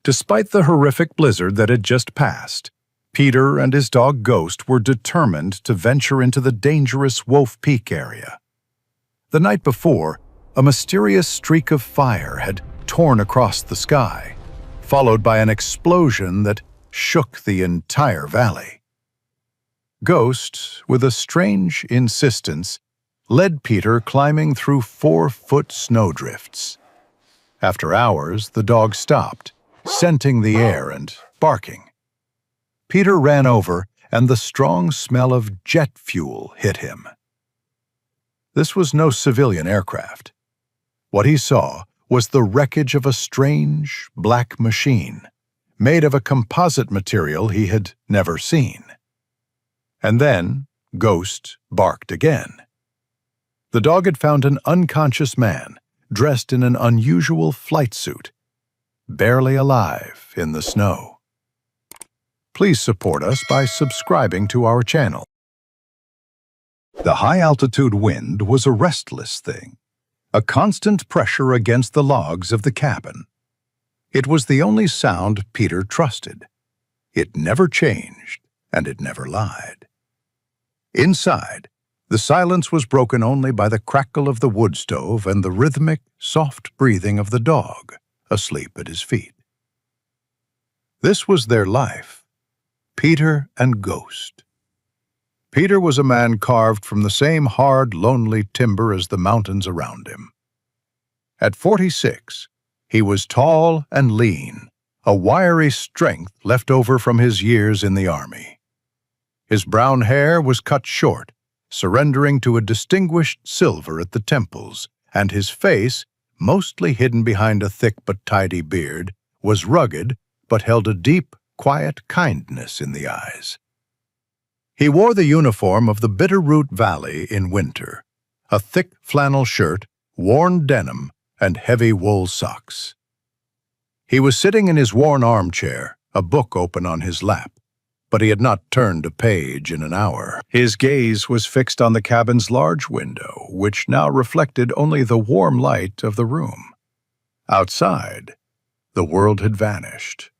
Despite the horrific blizzard that had just passed, Peter and his dog Ghost were determined to venture into the dangerous Wolf Peak area. The night before, a mysterious streak of fire had torn across the sky, followed by an explosion that shook the entire valley. Ghost, with a strange insistence, led Peter climbing through 4-foot snowdrifts. After hours, the dog stopped, scenting the air and barking. Peter ran over, and the strong smell of jet fuel hit him. This was no civilian aircraft. What he saw was the wreckage of a strange, black machine, made of a composite material he had never seen. And then Ghost barked again. The dog had found an unconscious man, dressed in an unusual flight suit, barely alive in the snow. Please support us by subscribing to our channel. The high-altitude wind was a restless thing, a constant pressure against the logs of the cabin. It was the only sound Peter trusted. It never changed, and it never lied. Inside, the silence was broken only by the crackle of the wood stove and the rhythmic, soft breathing of the dog, asleep at his feet. This was their life, Peter and Ghost. Peter was a man carved from the same hard, lonely timber as the mountains around him. At 46, he was tall and lean, a wiry strength left over from his years in the army. His brown hair was cut short, surrendering to a distinguished silver at the temples, and his face, mostly hidden behind a thick but tidy beard, was rugged but held a deep, quiet kindness in the eyes. He wore the uniform of the Bitterroot Valley in winter, a thick flannel shirt, worn denim, and heavy wool socks. He was sitting in his worn armchair, a book open on his lap, but he had not turned a page in an hour. His gaze was fixed on the cabin's large window, which now reflected only the warm light of the room. Outside, the world had vanished.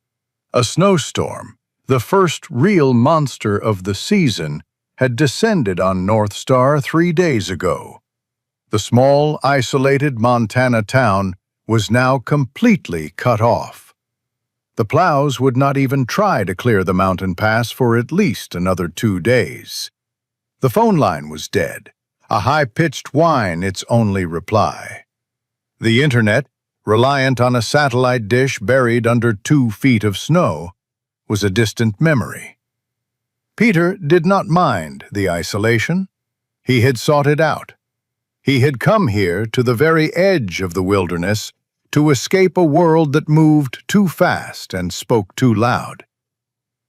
A snowstorm, the first real monster of the season, had descended on North Star 3 days ago. The small, isolated Montana town was now completely cut off. The plows would not even try to clear the mountain pass for at least another 2 days. The phone line was dead, a high-pitched whine its only reply. The internet, reliant on a satellite dish buried under 2 feet of snow, was a distant memory. Peter did not mind the isolation. He had sought it out. He had come here to the very edge of the wilderness to escape a world that moved too fast and spoke too loud.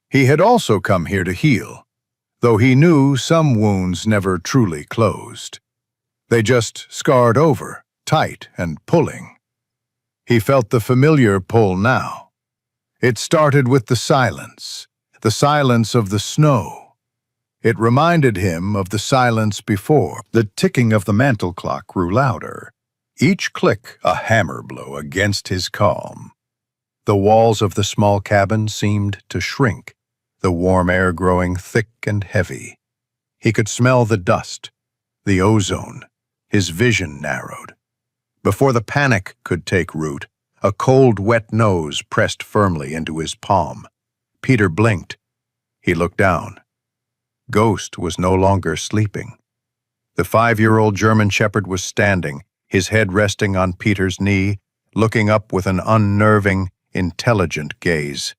He had also come here to heal, though he knew some wounds never truly closed. They just scarred over, tight and pulling. He felt the familiar pull now. It started with the silence of the snow. It reminded him of the silence before. The ticking of the mantel clock grew louder, each click a hammer blow against his calm. The walls of the small cabin seemed to shrink, the warm air growing thick and heavy. He could smell the dust, the ozone. His vision narrowed. Before the panic could take root, a cold, wet nose pressed firmly into his palm. Peter blinked. He looked down. Ghost was no longer sleeping. The 5-year-old German Shepherd was standing, his head resting on Peter's knee, looking up with an unnerving, intelligent gaze.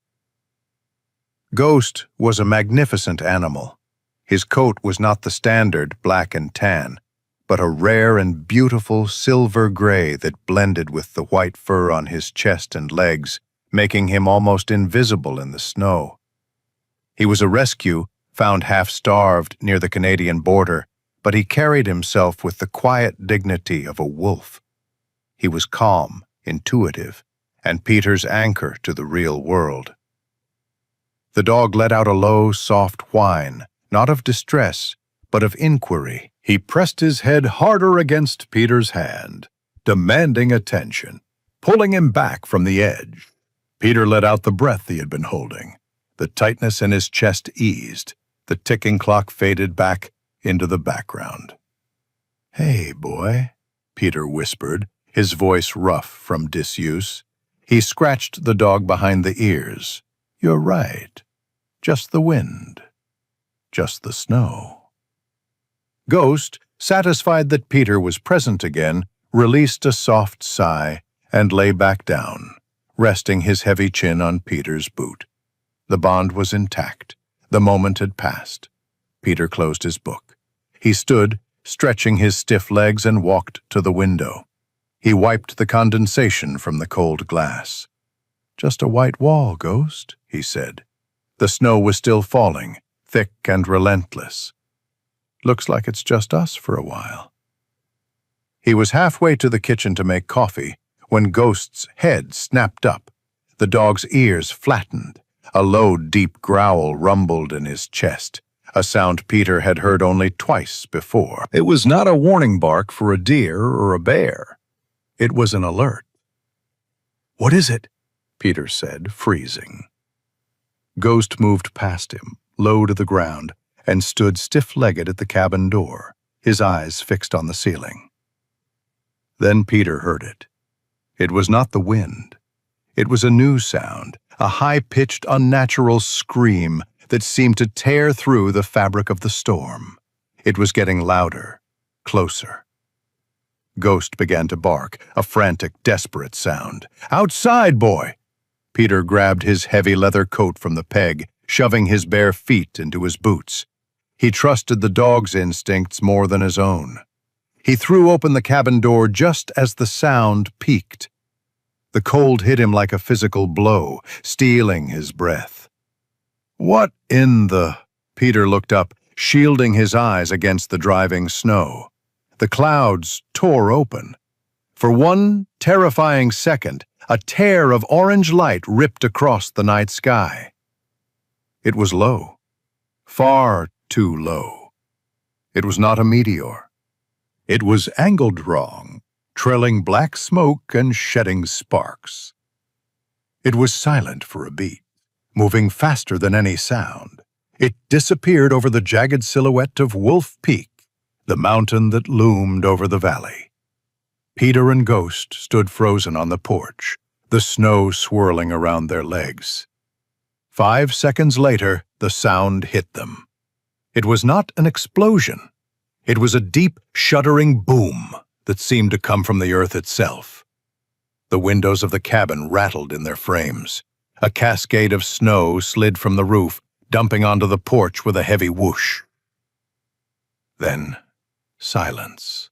Ghost was a magnificent animal. His coat was not the standard black and tan, but a rare and beautiful silver gray that blended with the white fur on his chest and legs, making him almost invisible in the snow. He was a rescue, found half-starved near the Canadian border, but he carried himself with the quiet dignity of a wolf. He was calm, intuitive, and Peter's anchor to the real world. The dog let out a low, soft whine, not of distress, but of inquiry. He pressed his head harder against Peter's hand, demanding attention, pulling him back from the edge. Peter let out the breath he had been holding. The tightness in his chest eased. The ticking clock faded back into the background. "Hey, boy," Peter whispered, his voice rough from disuse. He scratched the dog behind the ears. "You're right. Just the wind. Just the snow." Ghost, satisfied that Peter was present again, released a soft sigh and lay back down, resting his heavy chin on Peter's boot. The bond was intact. The moment had passed. Peter closed his book. He stood, stretching his stiff legs, and walked to the window. He wiped the condensation from the cold glass. "Just a white wall, Ghost," he said. The snow was still falling, thick and relentless. "Looks like it's just us for a while." He was halfway to the kitchen to make coffee when Ghost's head snapped up. The dog's ears flattened. A low, deep growl rumbled in his chest, a sound Peter had heard only twice before. It was not a warning bark for a deer or a bear. It was an alert. "What is it?" Peter said, freezing. Ghost moved past him, low to the ground, and stood stiff-legged at the cabin door, his eyes fixed on the ceiling. Then Peter heard it. It was not the wind. It was a new sound, a high-pitched, unnatural scream that seemed to tear through the fabric of the storm. It was getting louder, closer. Ghost began to bark, a frantic, desperate sound. "Outside, boy!" Peter grabbed his heavy leather coat from the peg, shoving his bare feet into his boots. He trusted the dog's instincts more than his own. He threw open the cabin door just as the sound peaked. The cold hit him like a physical blow, stealing his breath. "What in the—" Peter looked up, shielding his eyes against the driving snow. The clouds tore open. For one terrifying second, a tear of orange light ripped across the night sky. It was low, far too low. It was not a meteor. It was angled wrong, trailing black smoke and shedding sparks. It was silent for a beat, moving faster than any sound. It disappeared over the jagged silhouette of Wolf Peak, the mountain that loomed over the valley. Peter and Ghost stood frozen on the porch, the snow swirling around their legs. 5 seconds later, the sound hit them. It was not an explosion. It was a deep, shuddering boom that seemed to come from the earth itself. The windows of the cabin rattled in their frames. A cascade of snow slid from the roof, dumping onto the porch with a heavy whoosh. Then, silence.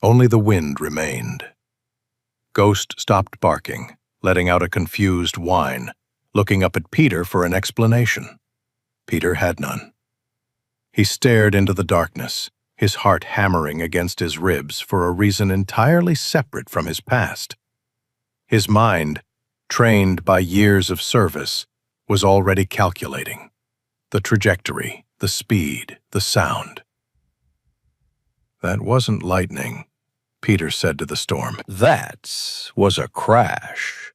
Only the wind remained. Ghost stopped barking, letting out a confused whine, looking up at Peter for an explanation. Peter had none. He stared into the darkness, his heart hammering against his ribs for a reason entirely separate from his past. His mind, trained by years of service, was already calculating the trajectory, the speed, the sound. "That wasn't lightning," Peter said to the storm. "That was a crash."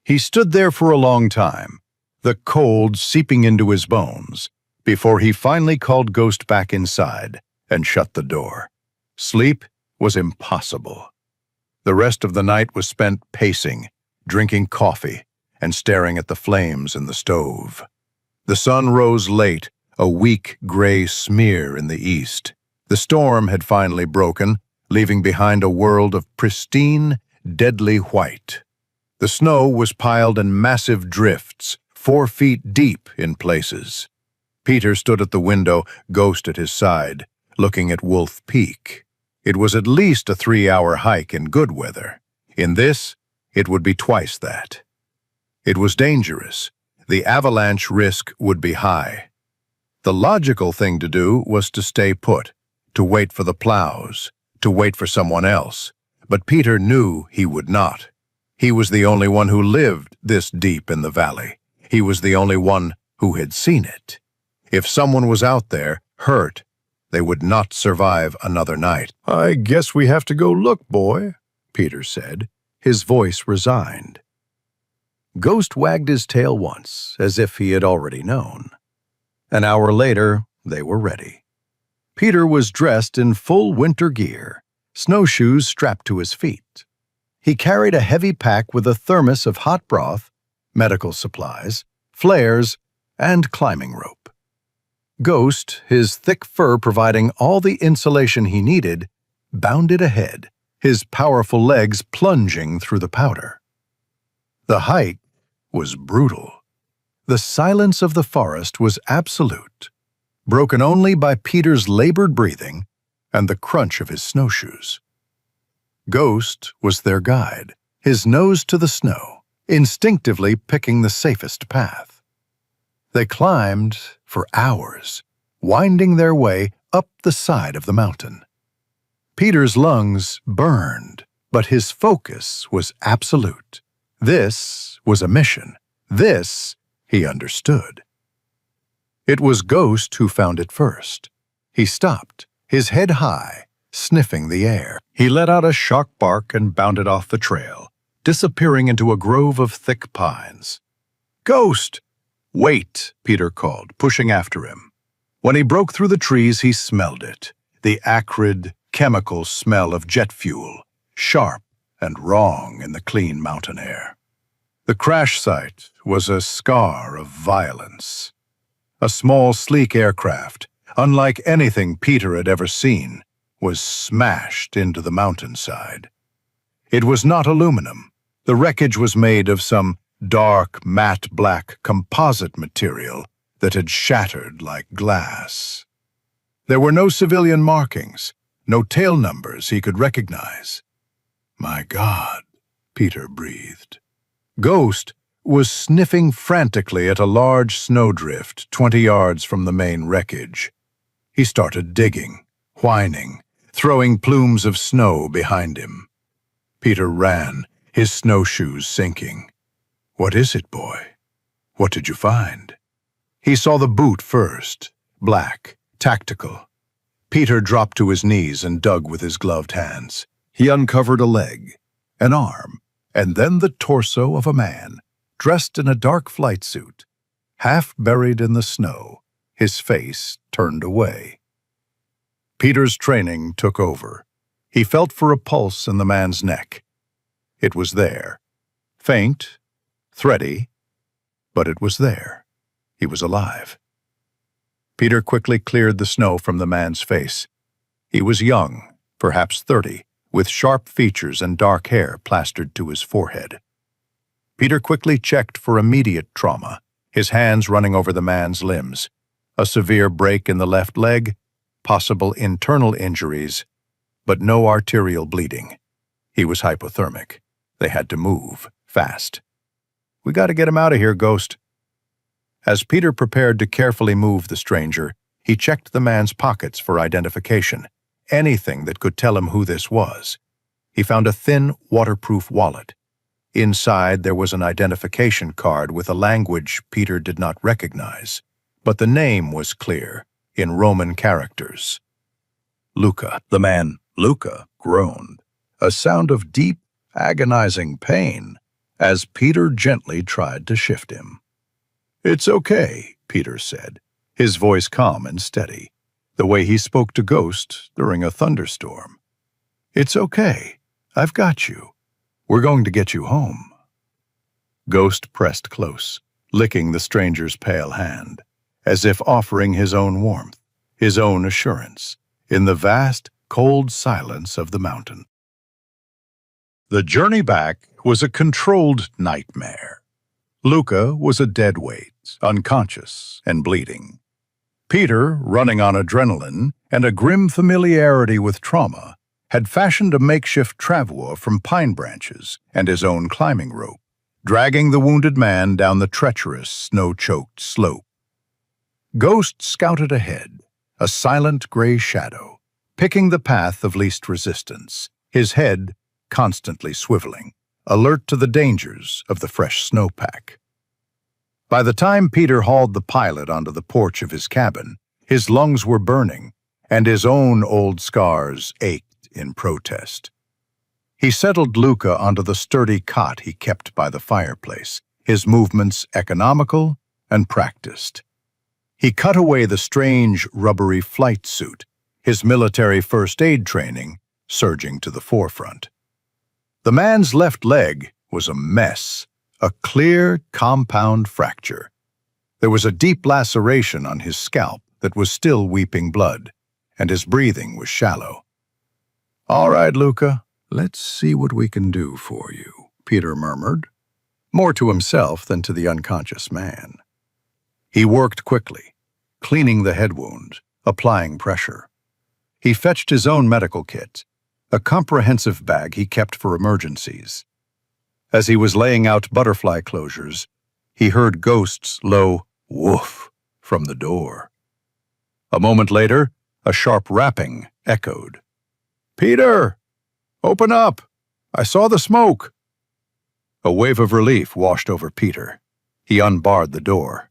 He stood there for a long time, the cold seeping into his bones, before he finally called Ghost back inside and shut the door. Sleep was impossible. The rest of the night was spent pacing, drinking coffee, and staring at the flames in the stove. The sun rose late, a weak gray smear in the east. The storm had finally broken, leaving behind a world of pristine, deadly white. The snow was piled in massive drifts, 4 feet deep in places. Peter stood at the window, Ghost at his side, looking at Wolf Peak. It was at least a 3-hour hike in good weather. In this, it would be twice that. It was dangerous. The avalanche risk would be high. The logical thing to do was to stay put, to wait for the plows, to wait for someone else. But Peter knew he would not. He was the only one who lived this deep in the valley. He was the only one who had seen it. If someone was out there, hurt, they would not survive another night. "I guess we have to go look, boy," Peter said, his voice resigned. Ghost wagged his tail once, as if he had already known. An hour later, they were ready. Peter was dressed in full winter gear, snowshoes strapped to his feet. He carried a heavy pack with a thermos of hot broth, medical supplies, flares, and climbing rope. Ghost, his thick fur providing all the insulation he needed, bounded ahead, his powerful legs plunging through the powder. The hike was brutal. The silence of the forest was absolute, broken only by Peter's labored breathing and the crunch of his snowshoes. Ghost was their guide, his nose to the snow, instinctively picking the safest path. They climbed for hours, winding their way up the side of the mountain. Peter's lungs burned, but his focus was absolute. This was a mission. This he understood. It was Ghost who found it first. He stopped, his head high, sniffing the air. He let out a sharp bark and bounded off the trail, disappearing into a grove of thick pines. "Ghost!" "Wait," Peter called, pushing after him. When he broke through the trees, he smelled it, the acrid, chemical smell of jet fuel, sharp and wrong in the clean mountain air. The crash site was a scar of violence. A small, sleek aircraft, unlike anything Peter had ever seen, was smashed into the mountainside. It was not aluminum. The wreckage was made of some dark, matte black composite material that had shattered like glass. There were no civilian markings, no tail numbers he could recognize. "My God," Peter breathed. Ghost was sniffing frantically at a large snowdrift 20 yards from the main wreckage. He started digging, whining, throwing plumes of snow behind him. Peter ran, his snowshoes sinking. "What is it, boy? What did you find?" He saw the boot first, black, tactical. Peter dropped to his knees and dug with his gloved hands. He uncovered a leg, an arm, and then the torso of a man, dressed in a dark flight suit, half buried in the snow, his face turned away. Peter's training took over. He felt for a pulse in the man's neck. It was there. Faint, thready, but it was there. He was alive. Peter quickly cleared the snow from the man's face. He was young, perhaps 30, with sharp features and dark hair plastered to his forehead. Peter quickly checked for immediate trauma, his hands running over the man's limbs. A severe break in the left leg, possible internal injuries, but no arterial bleeding. He was hypothermic. They had to move, fast. "We got to get him out of here, Ghost." As Peter prepared to carefully move the stranger, he checked the man's pockets for identification, anything that could tell him who this was. He found a thin, waterproof wallet. Inside there was an identification card with a language Peter did not recognize, but the name was clear, in Roman characters. Luca. The man, Luca, groaned, a sound of deep, agonizing pain, as Peter gently tried to shift him. "It's okay," Peter said, his voice calm and steady, the way he spoke to Ghost during a thunderstorm. "It's okay. I've got you. We're going to get you home." Ghost pressed close, licking the stranger's pale hand, as if offering his own warmth, his own assurance, in the vast, cold silence of the mountain. The journey back was a controlled nightmare. Luca was a dead weight, unconscious and bleeding. Peter, running on adrenaline and a grim familiarity with trauma, had fashioned a makeshift travois from pine branches and his own climbing rope, dragging the wounded man down the treacherous, snow-choked slope. Ghost scouted ahead, a silent gray shadow, picking the path of least resistance, his head constantly swiveling, alert to the dangers of the fresh snowpack. By the time Peter hauled the pilot onto the porch of his cabin, his lungs were burning, and his own old scars ached in protest. He settled Luca onto the sturdy cot he kept by the fireplace, his movements economical and practiced. He cut away the strange, rubbery flight suit, his military first aid training surging to the forefront. The man's left leg was a mess, a clear, compound fracture. There was a deep laceration on his scalp that was still weeping blood, and his breathing was shallow. "All right, Luca, let's see what we can do for you," Peter murmured, more to himself than to the unconscious man. He worked quickly, cleaning the head wound, applying pressure. He fetched his own medical kit, a comprehensive bag he kept for emergencies. As he was laying out butterfly closures, he heard Ghost's low woof from the door. A moment later, a sharp rapping echoed. "Peter! Open up! I saw the smoke!" A wave of relief washed over Peter. He unbarred the door.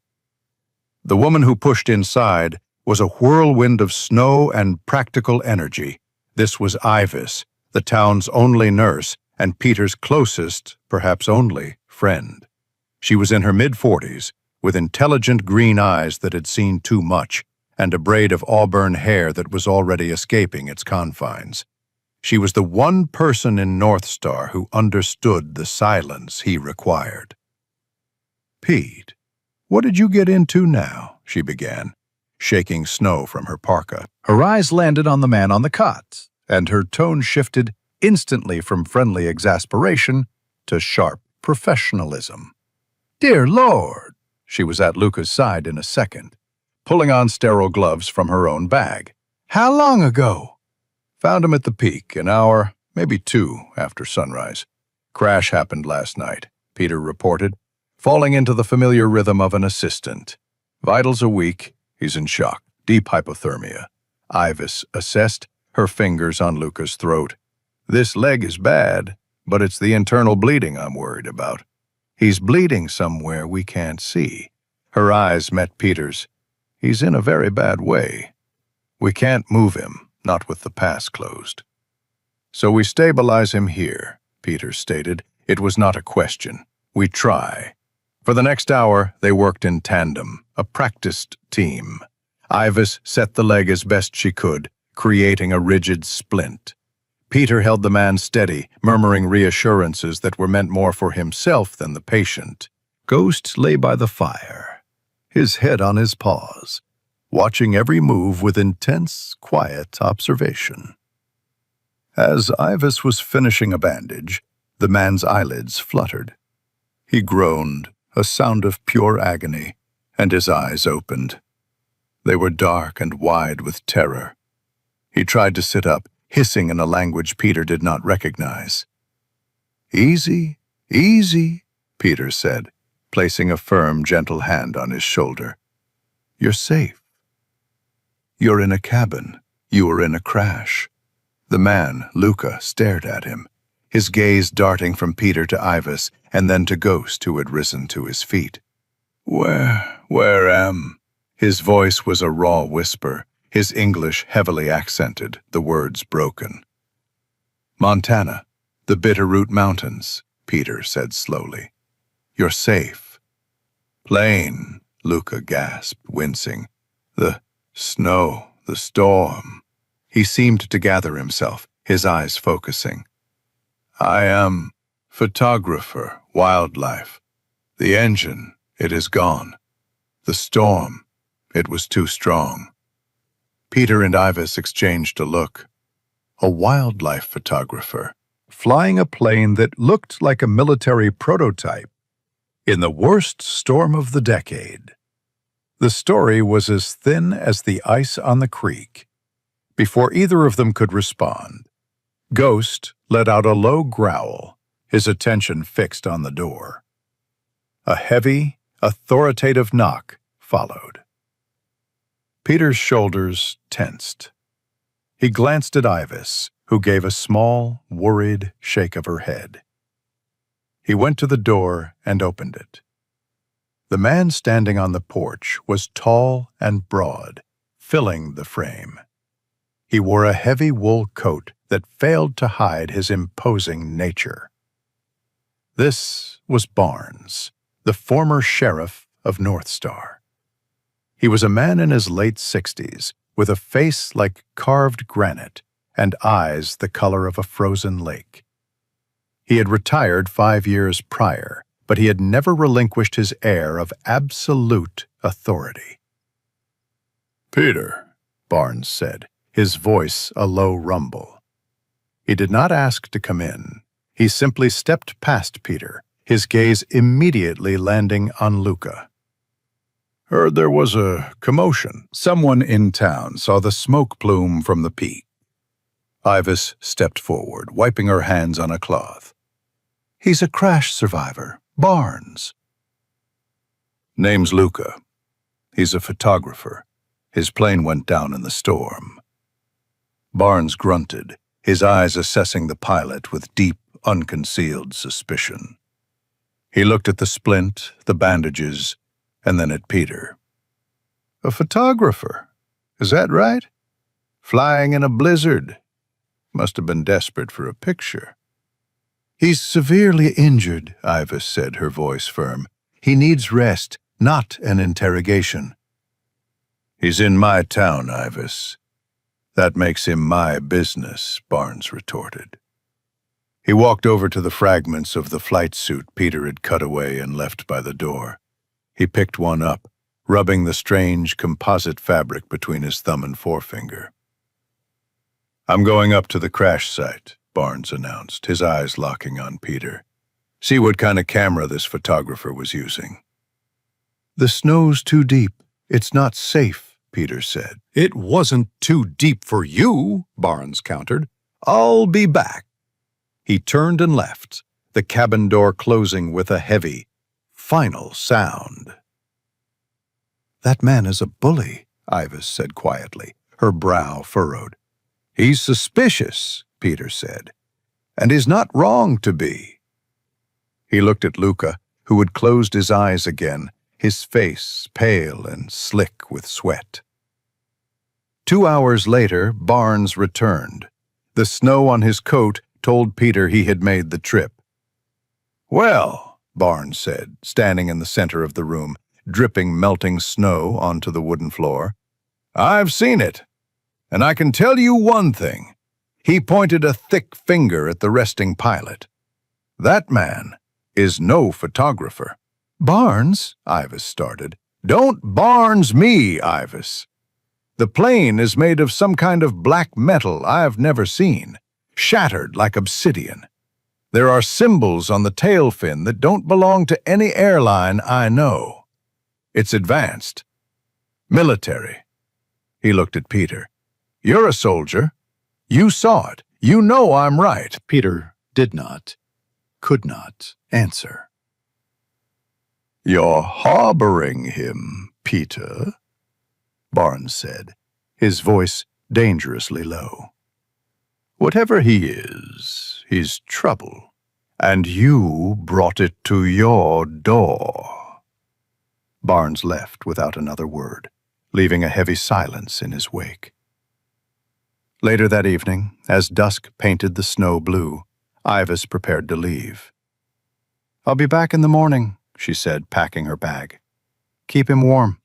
The woman who pushed inside was a whirlwind of snow and practical energy. This was Ivis, the town's only nurse and Peter's closest, perhaps only, friend. She was in her mid-40s, with intelligent green eyes that had seen too much, and a braid of auburn hair that was already escaping its confines. She was the one person in North Star who understood the silence he required. "Pete, what did you get into now?" she began, shaking snow from her parka. Her eyes landed on the man on the cot, and her tone shifted instantly from friendly exasperation to sharp professionalism. "Dear Lord!" She was at Luca's side in a second, pulling on sterile gloves from her own bag. "How long ago?" "Found him at the peak, an hour, maybe 2, after sunrise. Crash happened last night," Peter reported, falling into the familiar rhythm of an assistant. "Vitals are weak. He's in shock. Deep hypothermia." Ivis assessed, her fingers on Luca's throat. "This leg is bad, but it's the internal bleeding I'm worried about. He's bleeding somewhere we can't see." Her eyes met Peter's. "He's in a very bad way. We can't move him, not with the pass closed." "So we stabilize him here," Peter stated. It was not a question. "We try." For the next hour, they worked in tandem, a practiced team. Ivis set the leg as best she could, creating a rigid splint. Peter held the man steady, murmuring reassurances that were meant more for himself than the patient. Ghost lay by the fire, his head on his paws, watching every move with intense, quiet observation. As Ivis was finishing a bandage, the man's eyelids fluttered. He groaned, a sound of pure agony, and his eyes opened. They were dark and wide with terror. He tried to sit up, hissing in a language Peter did not recognize. "Easy, easy," Peter said, placing a firm, gentle hand on his shoulder. "You're safe. You're in a cabin. You were in a crash." The man, Luca, stared at him, his gaze darting from Peter to Ivis and then to Ghost, who had risen to his feet. Where am?" His voice was a raw whisper, his English heavily accented, the words broken. "Montana, the Bitterroot Mountains," Peter said slowly. "You're safe." "Plane," Luca gasped, wincing. "The snow, the storm." He seemed to gather himself, his eyes focusing. "I am photographer, wildlife. The engine, it is gone. The storm, it was too strong." Peter and Ivis exchanged a look. A wildlife photographer, flying a plane that looked like a military prototype in the worst storm of the decade. The story was as thin as the ice on the creek. Before either of them could respond, Ghost let out a low growl, his attention fixed on the door. A heavy, authoritative knock followed. Peter's shoulders tensed. He glanced at Ivis, who gave a small, worried shake of her head. He went to the door and opened it. The man standing on the porch was tall and broad, filling the frame. He wore a heavy wool coat that failed to hide his imposing nature. This was Barnes, the former sheriff of North Star. He was a man in his late 60s, with a face like carved granite and eyes the color of a frozen lake. He had retired 5 years prior, but he had never relinquished his air of absolute authority. "Peter," Barnes said, his voice a low rumble. He did not ask to come in. He simply stepped past Peter, his gaze immediately landing on Luca. "Heard there was a commotion. Someone in town saw the smoke plume from the peak." Ivis stepped forward, wiping her hands on a cloth. "He's a crash survivor, Barnes." "Name's Luca. He's a photographer. His plane went down in the storm." Barnes grunted, his eyes assessing the pilot with deep, unconcealed suspicion. He looked at the splint, the bandages, and then at Peter. "A photographer? Is that right? Flying in a blizzard. Must have been desperate for a picture." "He's severely injured," Ivis said, her voice firm. "He needs rest, not an interrogation." "He's in my town, Ivis. That makes him my business," Barnes retorted. He walked over to the fragments of the flight suit Peter had cut away and left by the door. He picked one up, rubbing the strange composite fabric between his thumb and forefinger. "I'm going up to the crash site," Barnes announced, his eyes locking on Peter. "See what kind of camera this photographer was using." "The snow's too deep. It's not safe," Peter said. "It wasn't too deep for you," Barnes countered. "I'll be back." He turned and left, the cabin door closing with a heavy, final sound. "That man is a bully," Ivis said quietly, her brow furrowed. "He's suspicious," Peter said, "and he's not wrong to be." He looked at Luca, who had closed his eyes again, his face pale and slick with sweat. 2 hours later, Barnes returned. The snow on his coat told Peter he had made the trip. "Well," Barnes said, standing in the center of the room, dripping melting snow onto the wooden floor, "I've seen it. And I can tell you one thing." He pointed a thick finger at the resting pilot. "That man is no photographer." "Barnes," Ivis started. "Don't Barnes me, Ivis. The plane is made of some kind of black metal I've never seen, shattered like obsidian. There are symbols on the tail fin that don't belong to any airline I know. It's advanced. Military." He looked at Peter. "You're a soldier. You saw it. You know I'm right." Peter did not, could not answer. "You're harboring him, Peter," Barnes said, his voice dangerously low. "Whatever he is, he's trouble, and you brought it to your door." Barnes left without another word, leaving a heavy silence in his wake. Later that evening, as dusk painted the snow blue, Ivis prepared to leave. "I'll be back in the morning," she said, packing her bag. "Keep him warm.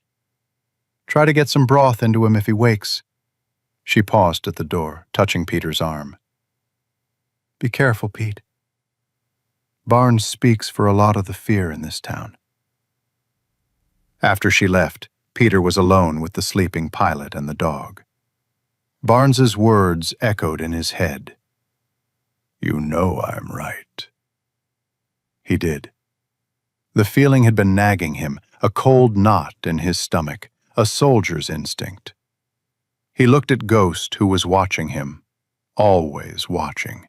Try to get some broth into him if he wakes." She paused at the door, touching Peter's arm. "Be careful, Pete. Barnes speaks for a lot of the fear in this town." After she left, Peter was alone with the sleeping pilot and the dog. Barnes's words echoed in his head. "You know I'm right." He did. The feeling had been nagging him, a cold knot in his stomach, a soldier's instinct. He looked at Ghost, who was watching him, always watching.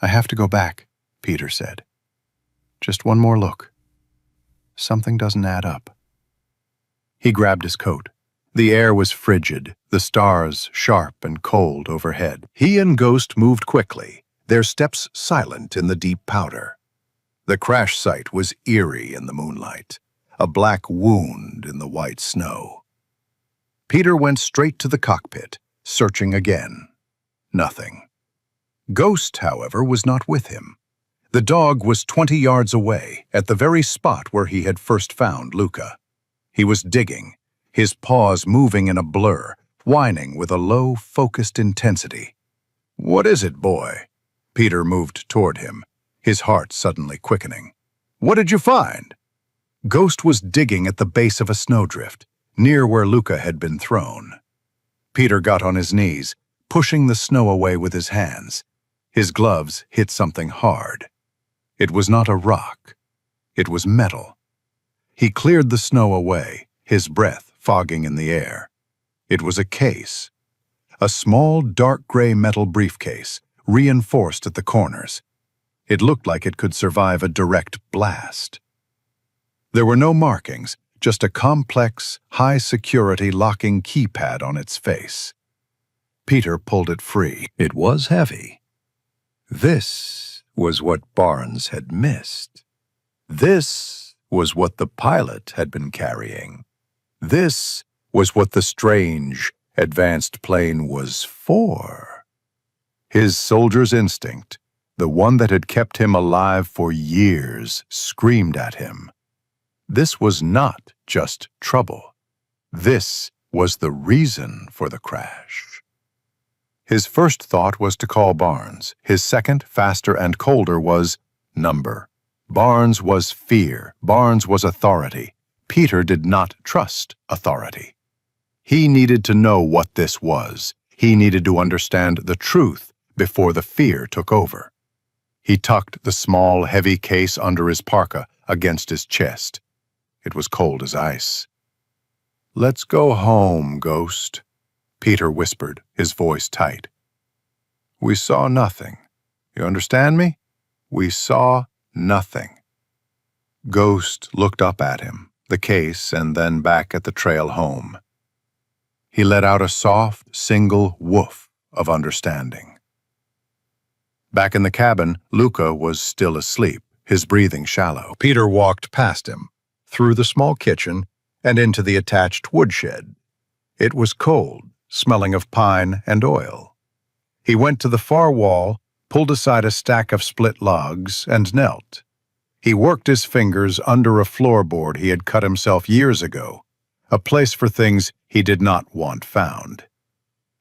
"I have to go back," Peter said. "Just one more look. Something doesn't add up." He grabbed his coat. The air was frigid, the stars sharp and cold overhead. He and Ghost moved quickly, their steps silent in the deep powder. The crash site was eerie in the moonlight, a black wound in the white snow. Peter went straight to the cockpit, searching again. Nothing. Ghost, however, was not with him. The dog was 20 yards away, at the very spot where he had first found Luca. He was digging, his paws moving in a blur, whining with a low, focused intensity. "What is it, boy?" Peter moved toward him, his heart suddenly quickening. "What did you find?" Ghost was digging at the base of a snowdrift, near where Luca had been thrown. Peter got on his knees, pushing the snow away with his hands. His gloves hit something hard. It was not a rock. It was metal. He cleared the snow away, his breath fogging in the air. It was a case. A small, dark gray metal briefcase, reinforced at the corners. It looked like it could survive a direct blast. There were no markings, just a complex, high-security locking keypad on its face. Peter pulled it free. It was heavy. This was what Barnes had missed. This was what the pilot had been carrying. This was what the strange, advanced plane was for. His soldier's instinct, the one that had kept him alive for years, screamed at him. This was not just trouble. This was the reason for the crash. His first thought was to call Barnes. His second, faster and colder, was number. Barnes was fear. Barnes was authority. Peter did not trust authority. He needed to know what this was. He needed to understand the truth before the fear took over. He tucked the small, heavy case under his parka against his chest. It was cold as ice. "Let's go home, Ghost," Peter whispered, his voice tight. "We saw nothing. You understand me? We saw nothing." Ghost looked up at him, the case, and then back at the trail home. He let out a soft, single woof of understanding. Back in the cabin, Luca was still asleep, his breathing shallow. Peter walked past him, through the small kitchen, and into the attached woodshed. It was cold, smelling of pine and oil. He went to the far wall, pulled aside a stack of split logs, and knelt. He worked his fingers under a floorboard he had cut himself years ago, a place for things he did not want found.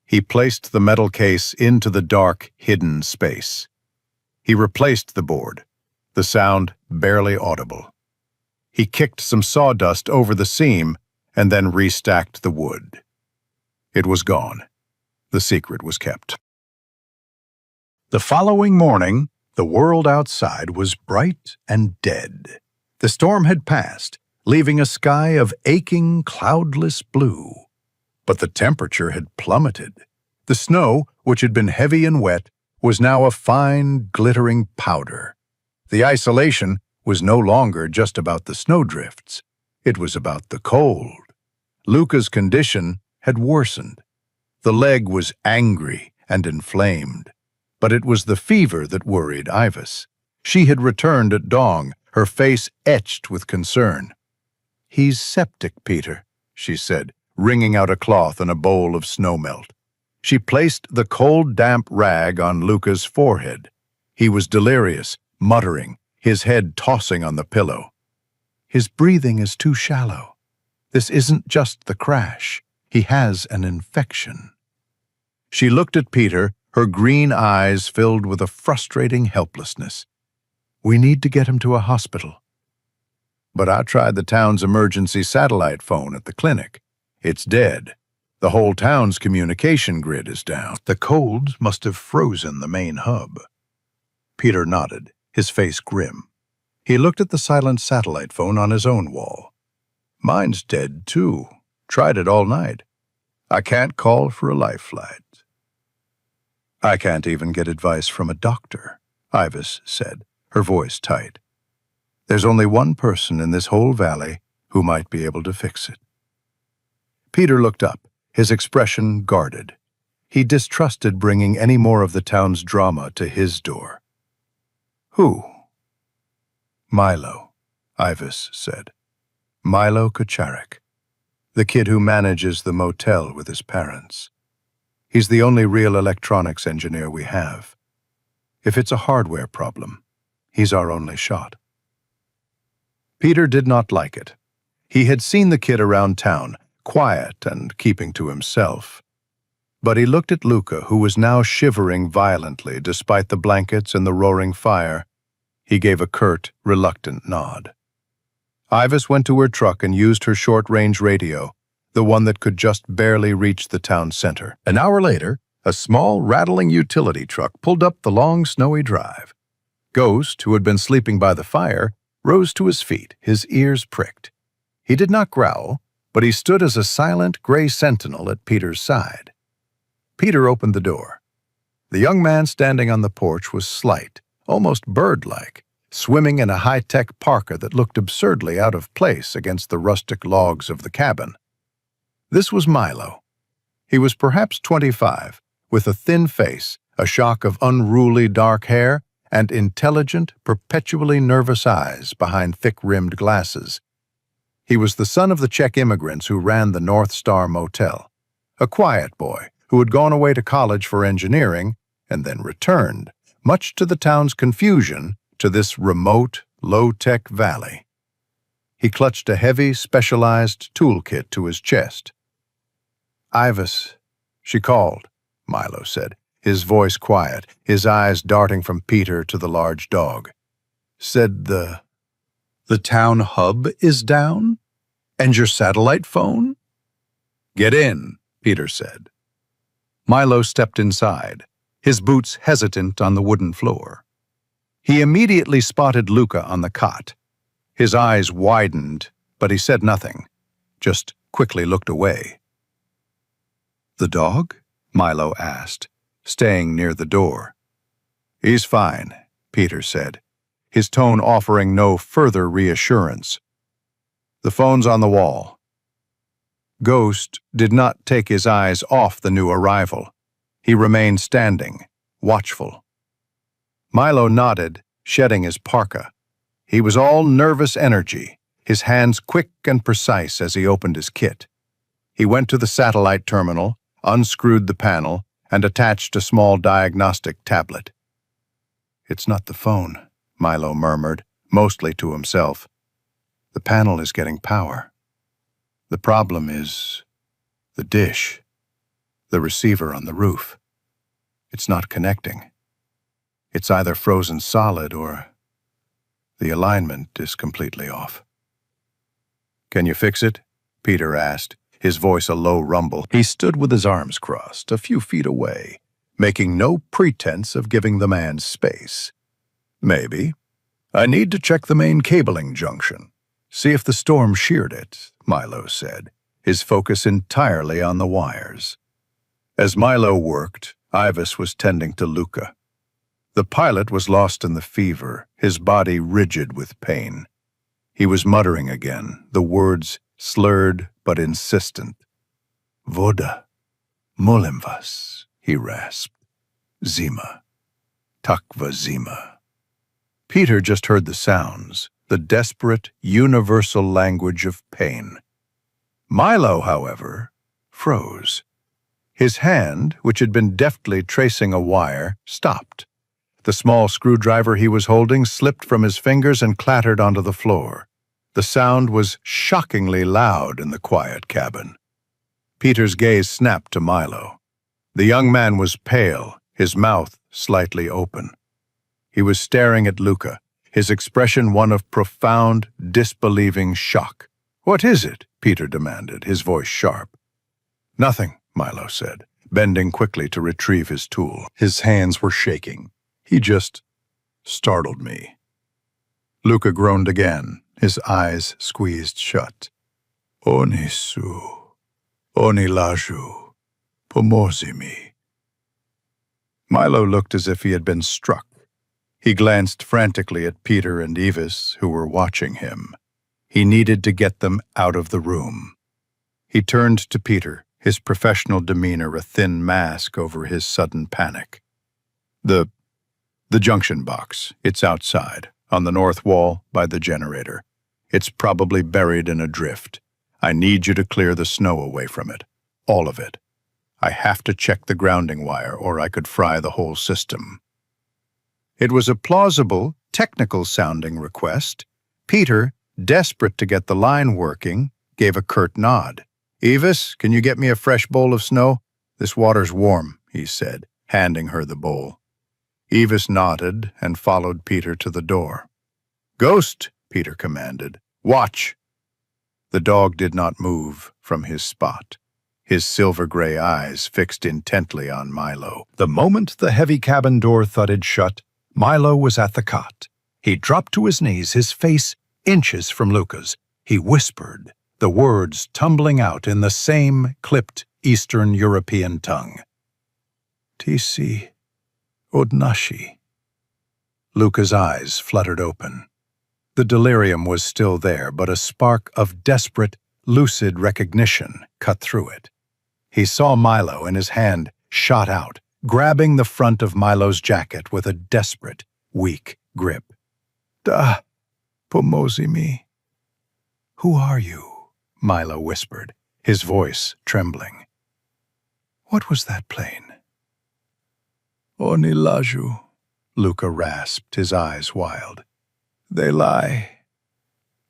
He placed the metal case into the dark, hidden space. He replaced the board, the sound barely audible. He kicked some sawdust over the seam and then restacked the wood. It was gone. The secret was kept. The following morning, the world outside was bright and dead. The storm had passed, leaving a sky of aching, cloudless blue. But the temperature had plummeted. The snow, which had been heavy and wet, was now a fine, glittering powder. The isolation was no longer just about the snowdrifts. It was about the cold. Luca's condition had worsened. The leg was angry and inflamed. But it was the fever that worried Ivis. She had returned at dawn, her face etched with concern. "He's septic, Peter," she said, wringing out a cloth and a bowl of snowmelt. She placed the cold, damp rag on Luca's forehead. He was delirious, muttering, his head tossing on the pillow. "His breathing is too shallow. This isn't just the crash. He has an infection." She looked at Peter, her green eyes filled with a frustrating helplessness. "We need to get him to a hospital." "But I tried the town's emergency satellite phone at the clinic. It's dead. The whole town's communication grid is down." The cold must have frozen the main hub. Peter nodded, his face grim. He looked at the silent satellite phone on his own wall. "Mine's dead, too. Tried it all night. I can't call for a life flight." "I can't even get advice from a doctor," Ivis said, her voice tight. "There's only one person in this whole valley who might be able to fix it." Peter looked up, his expression guarded. He distrusted bringing any more of the town's drama to his door. "Who?" "Milo," Ivis said. "Milo Kucharik, the kid who manages the motel with his parents. He's the only real electronics engineer we have. If it's a hardware problem, He's our only shot." Peter did not like it. He had seen the kid around town, quiet and keeping to himself. But he looked at Luca, who was now shivering violently despite the blankets and the roaring fire. He gave a curt, reluctant nod. Ivis went to her truck and used her short-range radio, the one that could just barely reach the town center. An hour later, a small, rattling utility truck pulled up the long, snowy drive. Ghost, who had been sleeping by the fire, rose to his feet, his ears pricked. He did not growl, but he stood as a silent, gray sentinel at Peter's side. Peter opened the door. The young man standing on the porch was slight, almost bird-like, swimming in a high-tech parka that looked absurdly out of place against the rustic logs of the cabin. This was Milo. He was perhaps 25, with a thin face, a shock of unruly dark hair, and intelligent, perpetually nervous eyes behind thick-rimmed glasses. He was the son of the Czech immigrants who ran the North Star Motel, a quiet boy who had gone away to college for engineering and then returned, much to the town's confusion, to this remote, low-tech valley. He clutched a heavy, specialized toolkit to his chest. "Ivis," she called, Milo said, his voice quiet, his eyes darting from Peter to the large dog. "Said the town hub is down? And your satellite phone?" "Get in," Peter said. Milo stepped inside, his boots hesitant on the wooden floor. He immediately spotted Luca on the cot. His eyes widened, but he said nothing, just quickly looked away. "The dog?" Milo asked, staying near the door. "He's fine," Peter said, his tone offering no further reassurance. "The phone's on the wall." Ghost did not take his eyes off the new arrival. He remained standing, watchful. Milo nodded, shedding his parka. He was all nervous energy, his hands quick and precise as he opened his kit. He went to the satellite terminal, unscrewed the panel, and attached a small diagnostic tablet. "It's not the phone," Milo murmured, mostly to himself. "The panel is getting power. The problem is the dish, the receiver on the roof. It's not connecting. It's either frozen solid or the alignment is completely off." "Can you fix it?" Peter asked, his voice a low rumble. He stood with his arms crossed, a few feet away, making no pretense of giving the man space. "Maybe. I need to check the main cabling junction. See if the storm sheared it," Milo said, his focus entirely on the wires. As Milo worked, Ivis was tending to Luca. The pilot was lost in the fever, his body rigid with pain. He was muttering again, the words slurred but insistent. "Voda, molim vas," he rasped. "Zima, takva zima." Peter just heard the sounds, the desperate, universal language of pain. Milo, however, froze. His hand, which had been deftly tracing a wire, stopped. The small screwdriver he was holding slipped from his fingers and clattered onto the floor. The sound was shockingly loud in the quiet cabin. Peter's gaze snapped to Milo. The young man was pale, his mouth slightly open. He was staring at Luca, his expression one of profound, disbelieving shock. "What is it?" Peter demanded, his voice sharp. "Nothing," Milo said, bending quickly to retrieve his tool. His hands were shaking. "He just startled me." Luca groaned again, his eyes squeezed shut. "Onisu, onilaju, pomozi mi." Milo looked as if he had been struck. He glanced frantically at Peter and Ivis, who were watching him. He needed to get them out of the room. He turned to Peter, his professional demeanor a thin mask over his sudden panic. The junction box. It's outside, on the north wall, by the generator. It's probably buried in a drift. I need you to clear the snow away from it. All of it. I have to check the grounding wire, or I could fry the whole system." It was a plausible, technical-sounding request, Peter, desperate to get the line working, gave a curt nod. "Evis, can you get me a fresh bowl of snow? This water's warm," he said, handing her the bowl. Evis nodded and followed Peter to the door. "Ghost," Peter commanded. "Watch." The dog did not move from his spot, his silver-gray eyes fixed intently on Milo. The moment the heavy cabin door thudded shut, Milo was at the cot. He dropped to his knees, his face inches from Luca's. He whispered, the words tumbling out in the same clipped Eastern European tongue. "Tisi Odnashi." Luca's eyes fluttered open. The delirium was still there, but a spark of desperate, lucid recognition cut through it. He saw Milo, and his hand shot out, grabbing the front of Milo's jacket with a desperate, weak grip. "Da, pomozi mi." "Who are you?" Milo whispered, his voice trembling. "What was that plane?" "Oni laju," Luca rasped, his eyes wild. "They lie.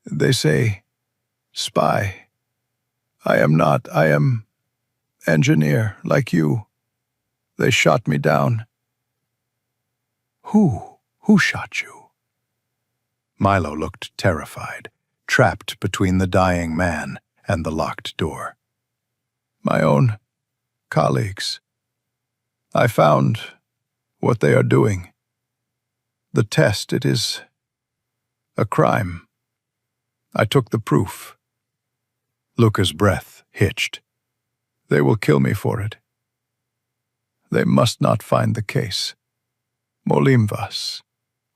They say, spy. I am not. I am engineer, like you. They shot me down." "Who? Who shot you?" Milo looked terrified, trapped between the dying man and the locked door. "My own colleagues. I found what they are doing. The test, it is a crime. I took the proof." Luca's breath hitched. "They will kill me for it. They must not find the case. Molim vas,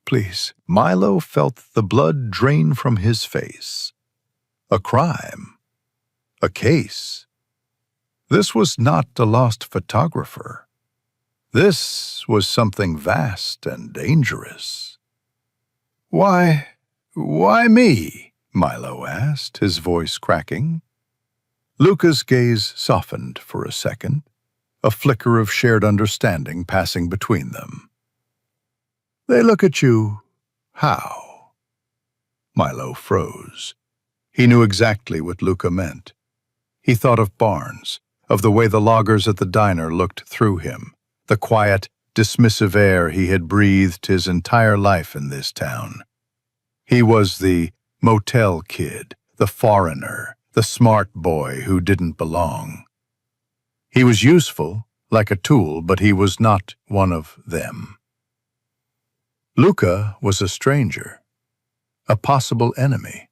please." Milo felt the blood drain from his face. A crime? A case? This was not a lost photographer. This was something vast and dangerous. Why me?" Milo asked, his voice cracking. Luca's gaze softened for a second, a flicker of shared understanding passing between them. "They look at you how?" Milo froze. He knew exactly what Luca meant. He thought of Barnes, of the way the loggers at the diner looked through him, the quiet, dismissive air he had breathed his entire life in this town. He was the motel kid, the foreigner, the smart boy who didn't belong. He was useful, like a tool, but he was not one of them. Luca was a stranger, a possible enemy.